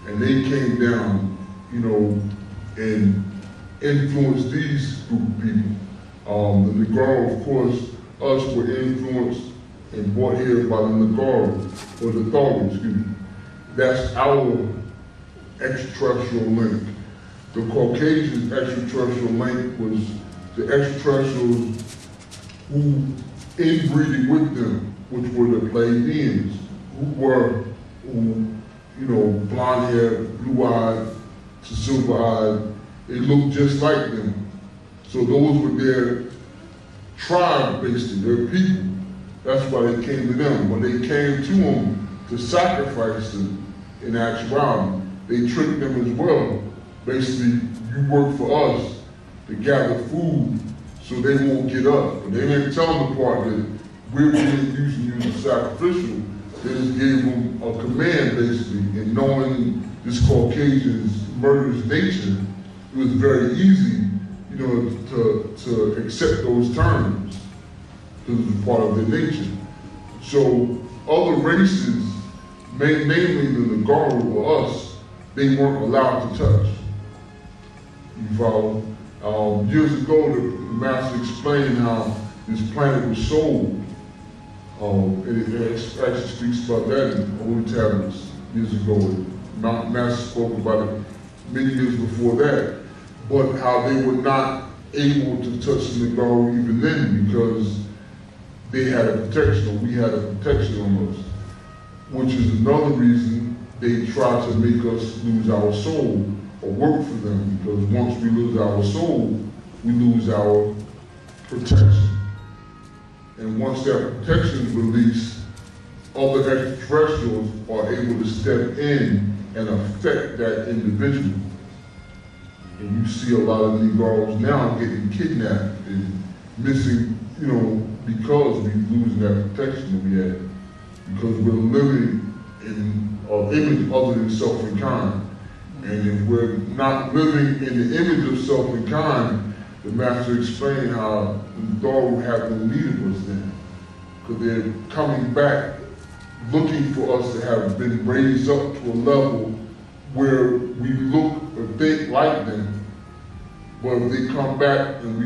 and they came down, and influenced these group of people. The Nagara, of course, us were influenced and brought here by the Nagara, or the Tağ, excuse me. That's our extraterrestrial link. The Caucasian extraterrestrial link was the extraterrestrials who inbreeding with them, which were the Pleiadians, who blonde hair, blue-eyed, to silver-eyed. They looked just like them. So those were their tribe, basically, their people. That's why they came to them. When they came to them to sacrifice them, in actuality, they tricked them as well. Basically, you work for us to gather food so they won't get up. But they didn't tell them the part that we're using you as sacrificial. They just gave them a command, basically, and knowing this Caucasian's murderous nature, it was very easy, to accept those terms, because it's part of their nature. So other races, namely the Nagaru or us, they weren't allowed to touch. You follow? Years ago, the master explained how this planet was sold. And it actually speaks about that in Holy Tablets years ago. Master spoke about it many years before that. But how they were not able to touch the Nagaru even then because they had a protection, or we had a protection on us. Which is another reason they try to make us lose our soul or work for them, because once we lose our soul, we lose our protection. And once that protection is released, other extraterrestrials are able to step in and affect that individual. And you see a lot of Negroes now getting kidnapped and missing, because we're losing that protection that we had. Because we're living in an image other than self and kind. And if we're not living in the image of self and kind, the master explained how the Dog have no need of us then. Because they're coming back looking for us to have been raised up to a level where we look or think like them. But if they come back and we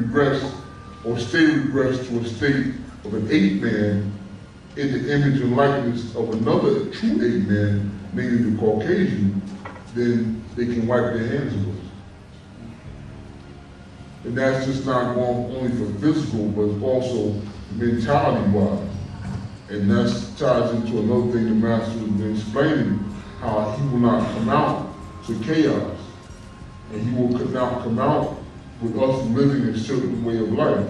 regress or stay regressed to a state of an ape man in the image and likeness of another true ape man, namely the Caucasian, then they can wipe their hands of us. And that's just not going only for physical, but also mentality-wise. And that ties into another thing the Master has been explaining, how he will not come out to chaos. And he will not come out with us living a certain way of life.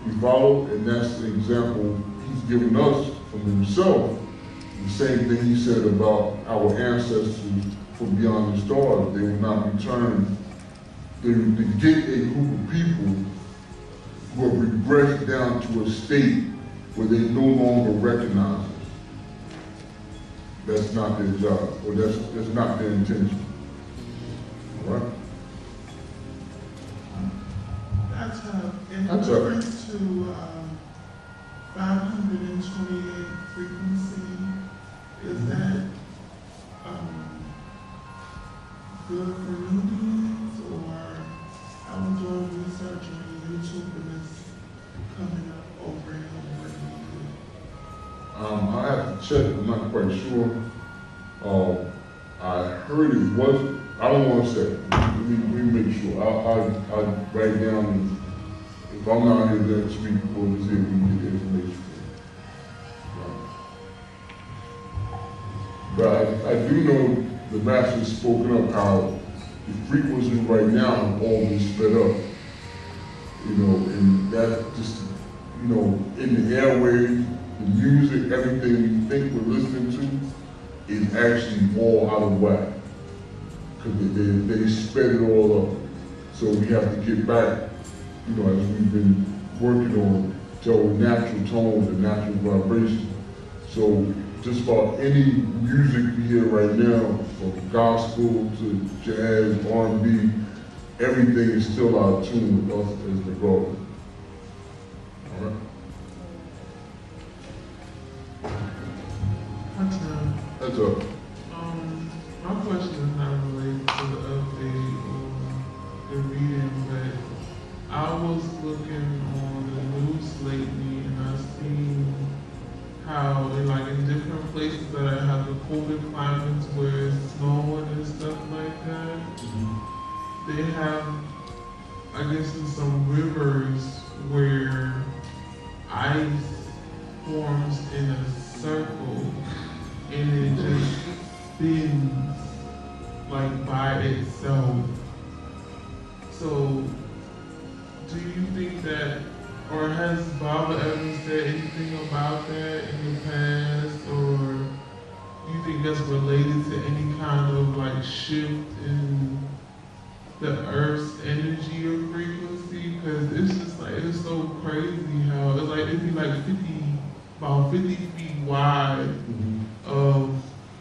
You follow? And that's the example he's given us from himself. The same thing he said about our ancestors from beyond the stars. They will not return. They get a group of people who have regressed down to a state where they no longer recognize us. That's not their job, or that's not their intention. All right? In reference to 528 frequency, is that good for newbies, or I was doing research on YouTube and it's coming up over and over again? I have to check, I'm not quite sure. I heard it was, I don't want to say, let me make sure. I'll write down, and if I'm not here next week, we'll see if we can get the information. But I do know the Master has spoken up how the frequency right now have all been sped up. You know, and that just, you know, in the airwaves, the music, everything we think we're listening to is actually all out of whack. Because they sped it all up. So we have to get back, you know, as we've been working on, to our natural tones and natural vibration. So just about any music we hear right now, from gospel to jazz, R&B, everything is still out of tune with us as the God. All right? That's up. My question is not related to the update or the reading, but I was looking on the news lately and I've seen how in different places that I have the colder climates where it's snowing and stuff like that, they have, I guess, in some rivers where ice forms in a circle and it just spins like by itself. So do you think that, or has Baba ever said anything about that in the past, or do you think that's related to any kind of like shift in the Earth's energy or frequency? Because it's just like, it's so crazy how it's like, it'd be like about 50 feet wide of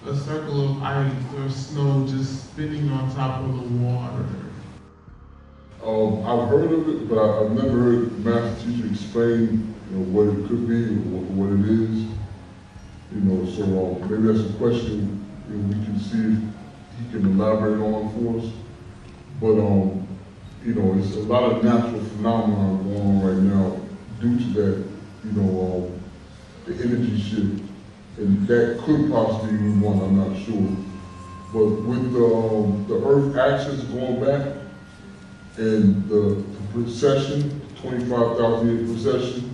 a circle of ice or snow just spinning on top of the water. I've heard of it, but I've never heard the Master Teacher explain, you know, what it could be or what it is. You know, so maybe that's a question, you know, we can see if he can elaborate on for us. But you know, it's a lot of natural phenomena going on right now due to that, you know, the energy shift. And that could possibly be one, I'm not sure. But with the Earth axis going back and the precession, 25,000 year precession,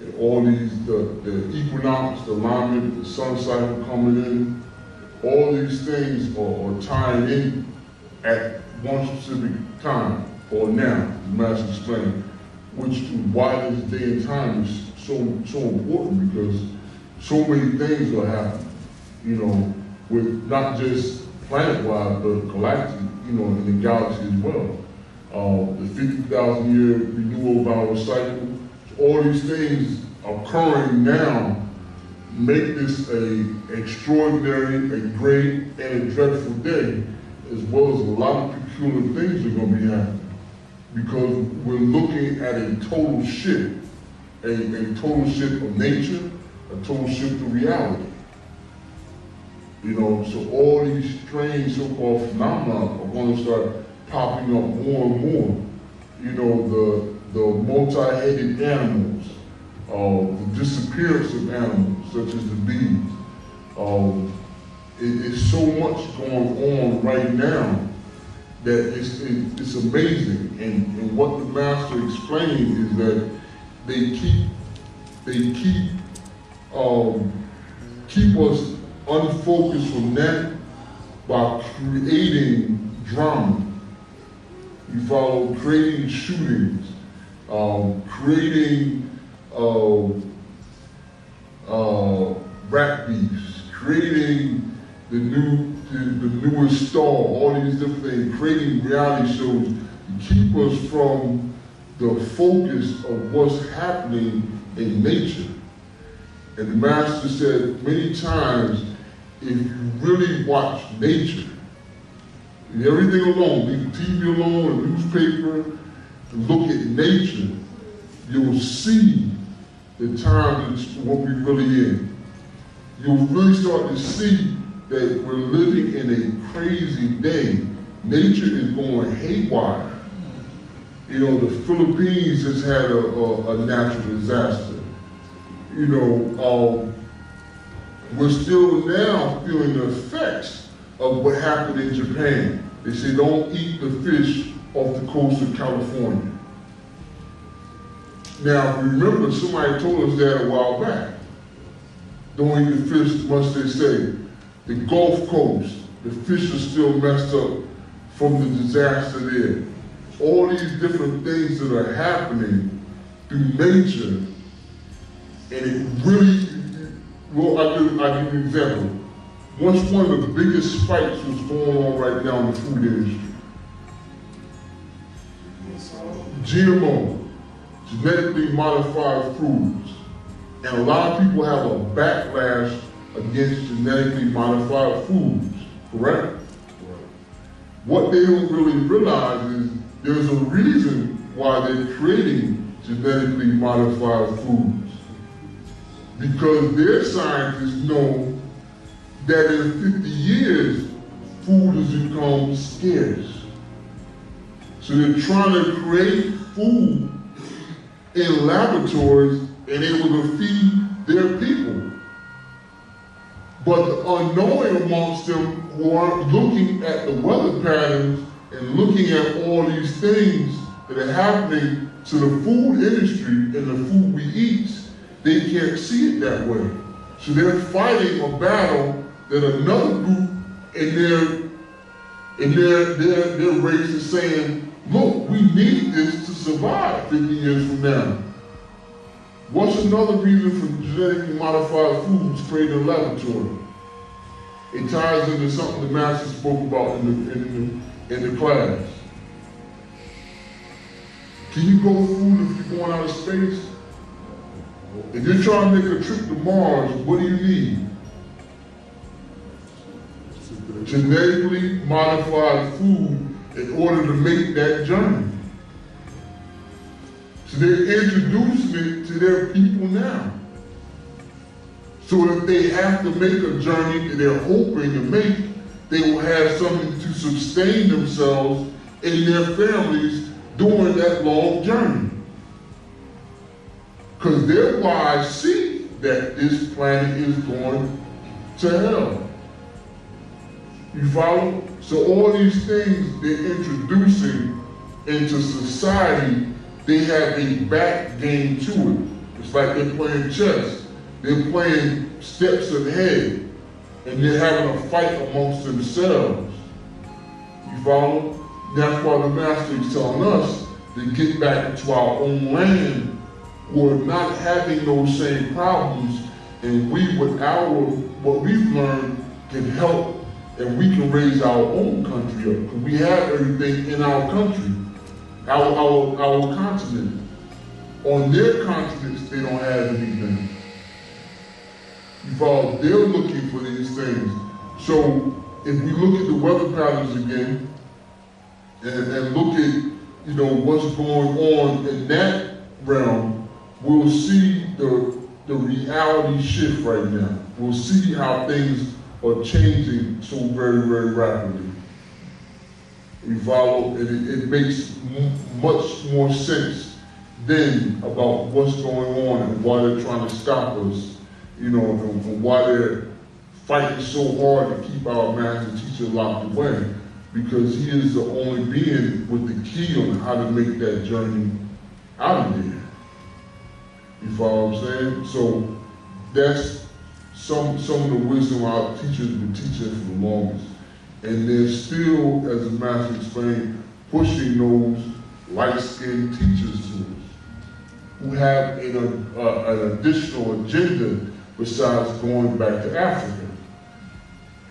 and all these, the equinox, the alignment, the sun cycle coming in, all these things are tying in at one specific time, or now, the Master explained, which why this day and time is so important, because so many things are happening, you know, with not just planet-wide, but galactic, you know, in the galaxy as well. The 50,000 year renewal of our cycle, all these things occurring now make this an extraordinary, a great, and a dreadful day, as well as a lot of peculiar things are going to be happening. Because we're looking at a total shift, a total shift of nature, a total shift of reality. You know, so all these strange so-called phenomena are going to start popping up more and more. You know, the multi-headed animals, the disappearance of animals, such as the bees. It's so much going on right now that it's amazing. And what the master explained is that they keep us unfocused from that by creating drama. You follow, creating shootings, creating rap beefs, creating the newest star, all these different things, creating reality shows to keep us from the focus of what's happening in nature. And the master said many times, if you really watch nature, leave everything alone, leave the TV alone, the newspaper, and look at nature, you'll see the time that's what we're really in. You'll really start to see that we're living in a crazy day. Nature is going haywire. You know, the Philippines has had a natural disaster. You know, we're still now feeling the effects of what happened in Japan. They say don't eat the fish off the coast of California. Now, remember, somebody told us that a while back. Don't eat the fish, much they say. The Gulf Coast, the fish are still messed up from the disaster there. All these different things that are happening through nature, and it really, well, I'll give you an example. Once one of the biggest fights was going on right now in the food industry. GMO, genetically modified foods. And a lot of people have a backlash against genetically modified foods, correct? What they don't really realize is there's a reason why they're creating genetically modified foods. Because their scientists know that in 50 years, food has become scarce. So they're trying to create food in laboratories and able to feed their people. But the unknowing amongst them who aren't looking at the weather patterns and looking at all these things that are happening to the food industry and the food we eat, they can't see it that way. So they're fighting a battle that another group in their race is saying, look, we need this to survive 50 years from now. What's another reason for genetically modified foods created in a laboratory? It ties into something the master spoke about in the class. Can you grow food if you're going out of space? If you're trying to make a trip to Mars, what do you need? Genetically modified food in order to make that journey. So they're introducing it to their people now. So if they have to make a journey that they're hoping to make, they will have something to sustain themselves and their families during that long journey. Because their wives see that this planet is going to hell. You follow? So all these things they're introducing into society, they have a back game to it. It's like they're playing chess. They're playing steps ahead, and they're having a fight amongst themselves. You follow? That's why the master is telling us to get back into our own land. We're not having those same problems, and we, with what we've learned, can help, and we can raise our own country up. Because we have everything in our country, our continent. On their continents, they don't have anything. You follow? They're looking for these things. So if we look at the weather patterns again, and look at what's going on in that realm, we'll see the reality shift right now. We'll see how things are changing so very, very rapidly. You follow? And it makes much more sense then about what's going on and why they're trying to stop us, and why they're fighting so hard to keep our master teacher locked away. because he is the only being with the key on how to make that journey out of there. You follow what I'm saying? So that's some of the wisdom our teachers have been teaching for the longest. And they're still, as the master explained, pushing those light-skinned teachers to us, who have an additional agenda besides going back to Africa.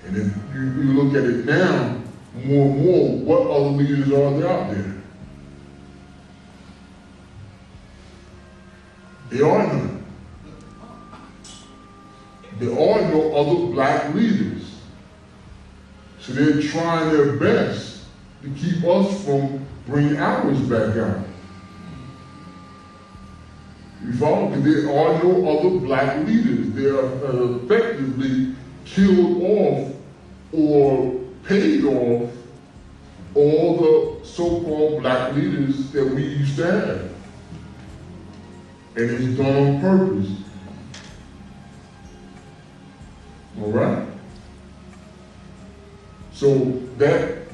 And if you look at it now, more and more, what other leaders are there out there? There are none. There are no other black leaders. So they're trying their best to keep us from bringing ours back out. You follow? Because there are no other black leaders. They are effectively killed off or paid off all the so-called black leaders that we used to have. And it's done on purpose. All right? So that,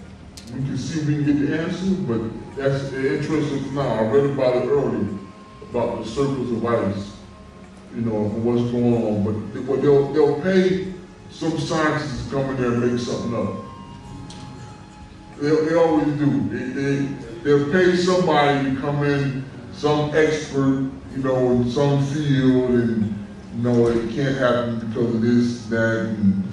we can see if we can get the answer, but that's interesting now. I read about it earlier, about the circles of ice, you know, and what's going on. But they'll pay some scientists to come in there and make something up. They always do. They'll pay somebody to come in, some expert, you know, in some field, and you know, it can't happen because of this, that, and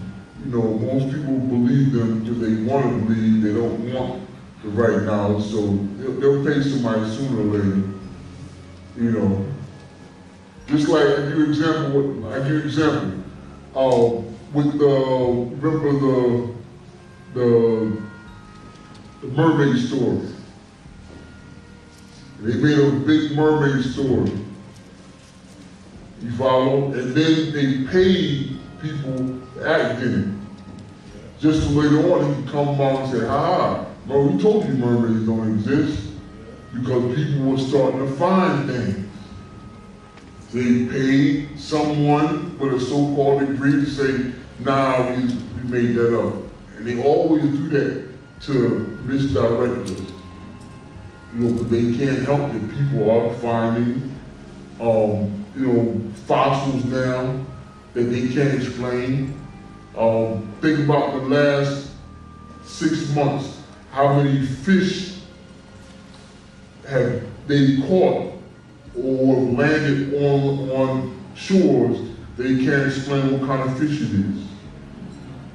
you know, most people believe them because they want to believe. They don't want the right knowledge, so they'll pay somebody sooner or later. You know, just like I give you example. With remember the mermaid story. They made a big mermaid story. You follow? And then they paid people to act in it. Just so later on he can come along and say, no, we told you mermaids don't exist, because people were starting to find things. They paid someone with a so-called degree to say, nah, we made that up. And they always do that to misdirect us. You know, but they can't help it. People are finding, you know, fossils now that they can't explain. Think about the last 6 months, how many fish have they caught or landed on shores. They can't explain what kind of fish it is.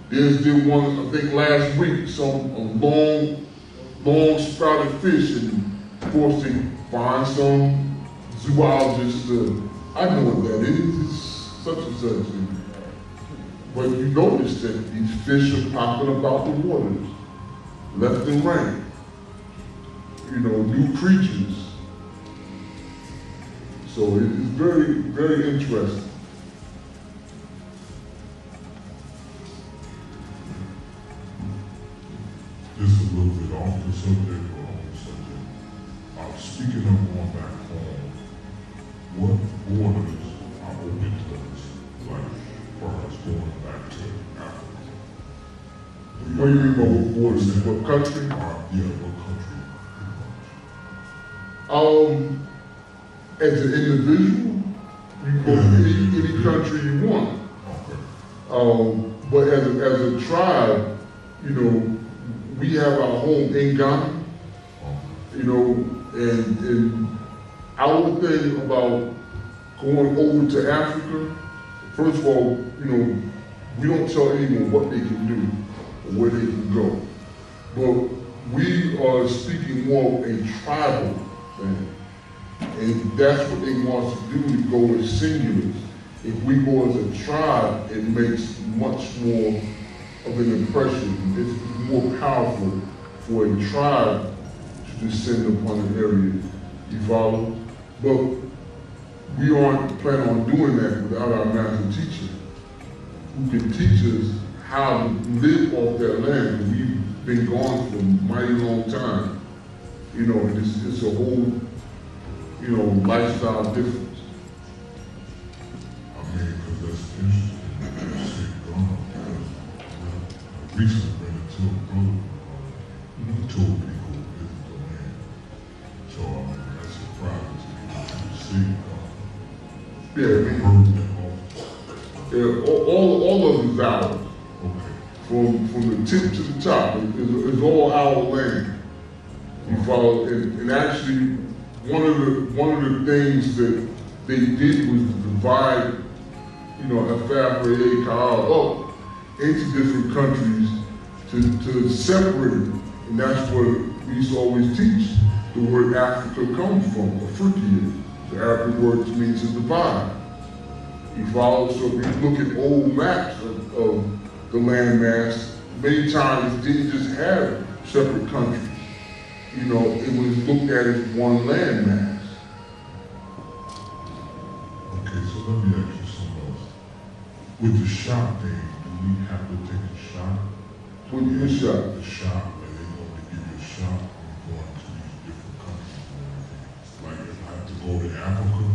There's one, I think last week, some long sprouted fish, and of course they find some zoologists, I know what that is, it's such and such. But you notice that these fish are popping about the waters, left and right. You know, new creatures. So it is very, very interesting. Just a little bit off the subject or on the subject. Speaking of going back home, what borders are open to us, like for us going back to Africa? What do you mean by what borders? What country? Yeah, what country? As an individual, you can go to any country you want. Okay. But as a tribe, you know, we have our home in Ghana, you know, and our thing about going over to Africa, first of all, you know, we don't tell anyone what they can do or where they can go. But we are speaking more of a tribal thing. And that's what they want us to do, to go as singulars. If we go as a tribe, it makes much more of an impression. It's more powerful for a tribe to descend upon an area. You follow? But we aren't planning on doing that without our master teacher, who can teach us how to live off that land. And we've been gone for a mighty long time. You know, and it's a whole, you know, lifestyle difference. I mean, because that's interesting. You say Ghana, because I recently ran into a brother told people visit the land. So that's surprising to see. Yeah, all of it's ours. Okay. From the tip to the top, it's all our land. You follow, and actually, one of the things that they did was to divide, Aᴜᴜ up into different countries to separate it. And that's what we used to always teach. The word Africa comes from, Afrikiya. The Arabic word means to divide. You follow? So if you look at old maps of the landmass, many times it didn't just have separate countries. It was looked at as one landmass. Okay, so let me ask you something else. With the shot thing, do we have to take a shot? With your shot? The shot, and they want to give you a shot when going to these different countries and everything. Like if I have to go to Africa,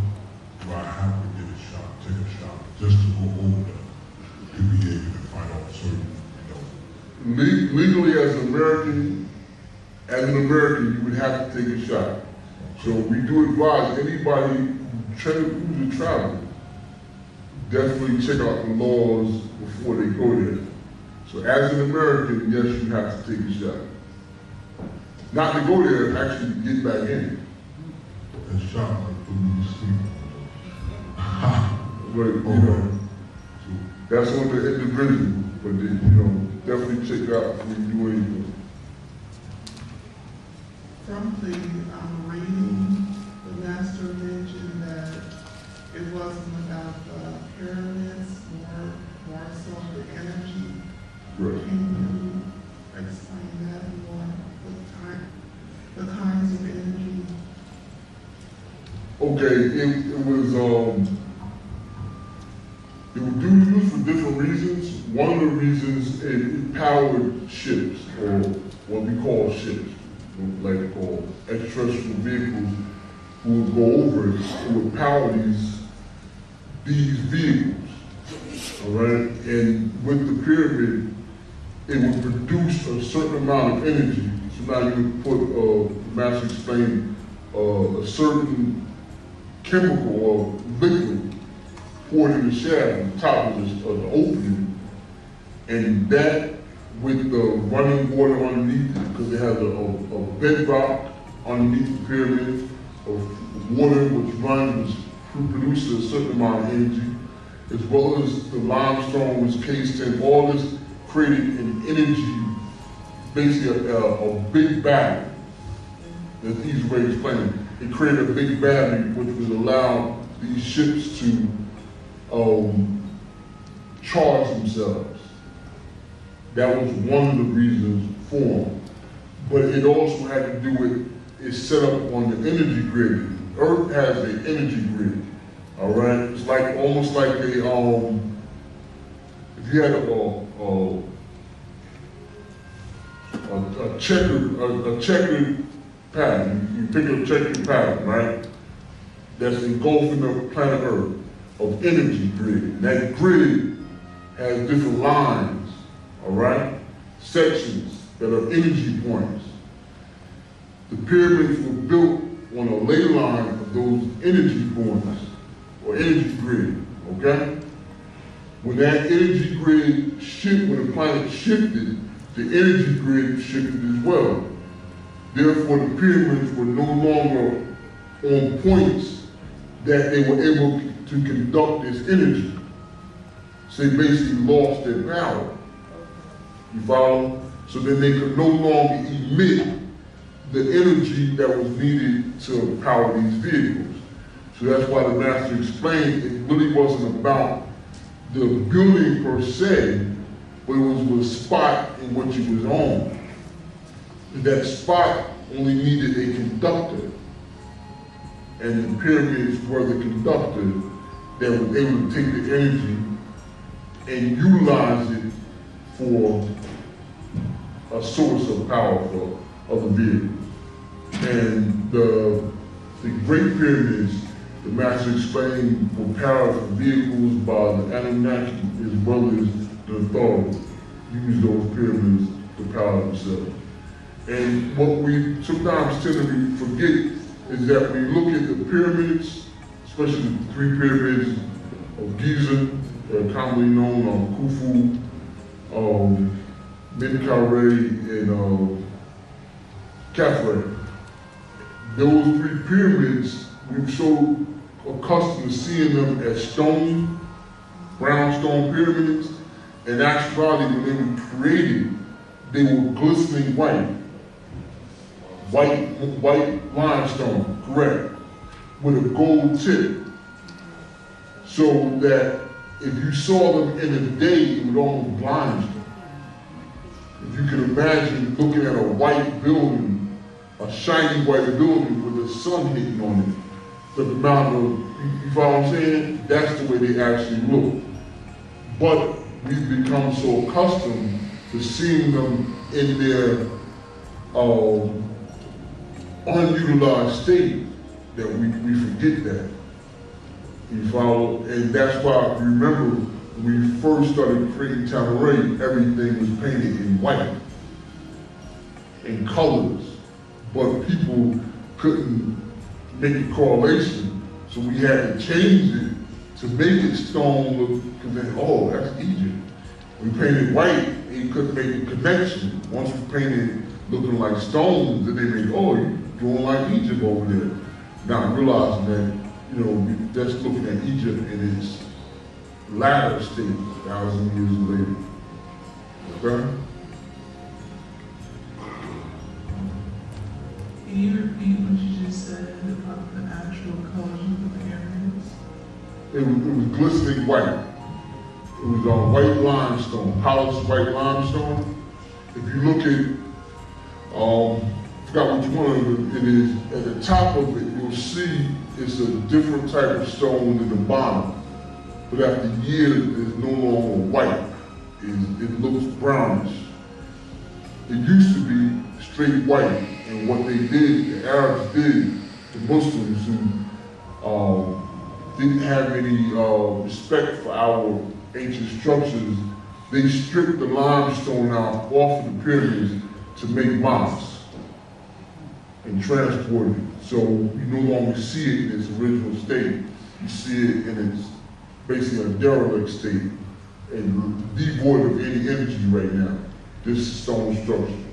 do I have to get a shot, take a shot, just to go over there to be able to fight off certain, Legally, as an American, you would have to take a shot. So we do advise anybody who's a traveler, definitely check out the laws before they go there. So as an American, yes, you have to take a shot. Not to go there, actually to get back in. A shot like the sleep. But, that's on the individual, but definitely check out before you do anything. From the reading, the master mentioned that it wasn't about the pyramids, more so the energy. Right. Can you explain that more? The kinds of energy? Okay, it was used for different reasons. One of the reasons it powered ships, or what we call ships, like called extraterrestrial vehicles, who would go over it. It would power these vehicles, all right? And with the pyramid, it would produce a certain amount of energy. So now you would put, Master explained, a certain chemical or liquid poured in the shaft on top of the opening, and that with the running water underneath it, because it has a bedrock underneath the pyramid of water which runs, which produces a certain amount of energy, as well as the limestone was cased in. All this created an energy, basically a big battery. That's the easy way to explain it. It created a big battery which would allow these ships to charge themselves. That was one of the reasons for them. But it also had to do with, it's set up on the energy grid. Earth has an energy grid, all right? It's like, almost like if you had a checkered pattern, you pick a checkered pattern, right? That's engulfing the planet Earth of energy grid. That grid has different lines, all right? Sections that are energy points. The pyramids were built on a ley line of those energy points, or energy grid, okay? When that energy grid shifted, when the planet shifted, the energy grid shifted as well. Therefore, the pyramids were no longer on points that they were able to conduct this energy. So they basically lost their power. You follow? So then they could no longer emit the energy that was needed to power these vehicles. So that's why the master explained it really wasn't about the building per se, but it was the spot in which it was on. And that spot only needed a conductor. And the pyramids were the conductor that was able to take the energy and utilize it for a source of power for other vehicles. And the Great Pyramids, the master explained, were powered for vehicles by the Anunnaki as well as the authority use those pyramids to power themselves. And what we sometimes tend to forget is that when you look at the pyramids, especially the 3 pyramids of Giza, commonly known Khufu, Menkaure, and Khafre. Those 3 pyramids, we're so accustomed to seeing them as stone, brownstone pyramids. In actuality, when they were created, they were glistening white limestone, correct, with a gold tip. So that if you saw them in the day, it would almost blind you. If you can imagine looking at a white building, a shiny white building with the sun hitting on it, the amount of, you follow what I'm saying? That's the way they actually look. But we've become so accustomed to seeing them in their unutilized state that we forget that. You follow? And that's why, remember, when we first started creating Tağᴇɪ, everything was painted in white, in colors. But people couldn't make a correlation, so we had to change it to make it stone look, because then, oh, that's Egypt. We painted white, and you couldn't make a connection. Once we painted looking like stones, then they made, oh, you're doing like Egypt over there. Now realizing that, you know, that's looking at Egypt in its latter state, 1,000 years later. Okay? Can you repeat what you just said about the actual colors of the pyramids? It was glistening white. It was on white limestone, polished white limestone. If you look at, I forgot which one it is, at the top of it, you'll see it's a different type of stone than the bottom. But after years, it's no longer white. It looks brownish. It used to be straight white, and what they did, the Arabs did, the Muslims who didn't have any respect for our ancient structures, they stripped the limestone out off of the pyramids to make mosques and transport it. So you no longer see it in its original state. You see it in its basically a derelict state and devoid of any energy right now, this stone structure.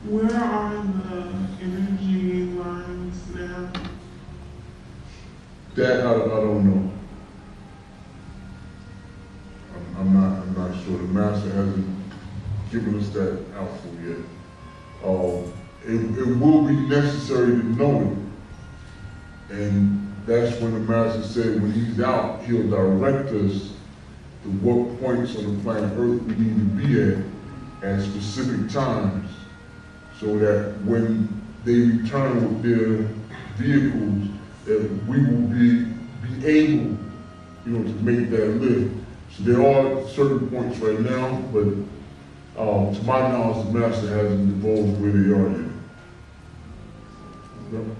Where are the energy lines now? That I don't know. I'm not sure. The master hasn't given us that outflow yet. It will be necessary to know it. And that's when the master said when he's out, he'll direct us to what points on the planet Earth we need to be at specific times, so that when they return with their vehicles, that we will be able, to make that lift. So there are certain points right now, but to my knowledge, the master hasn't divulged where they are yet. Okay.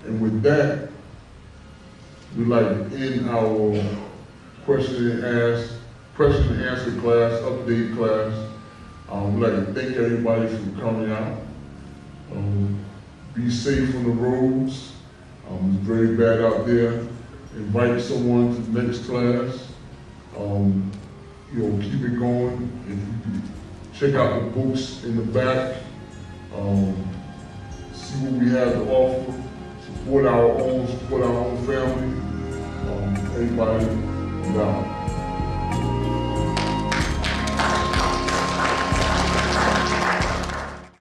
And with that, we'd like to end our question and answer class, update class. We'd like to thank everybody for coming out. Be safe on the roads. It's very bad out there. Invite someone to the next class. Keep it going. If you could check out the books in the back, see what we have to offer, support our own family. Everybody,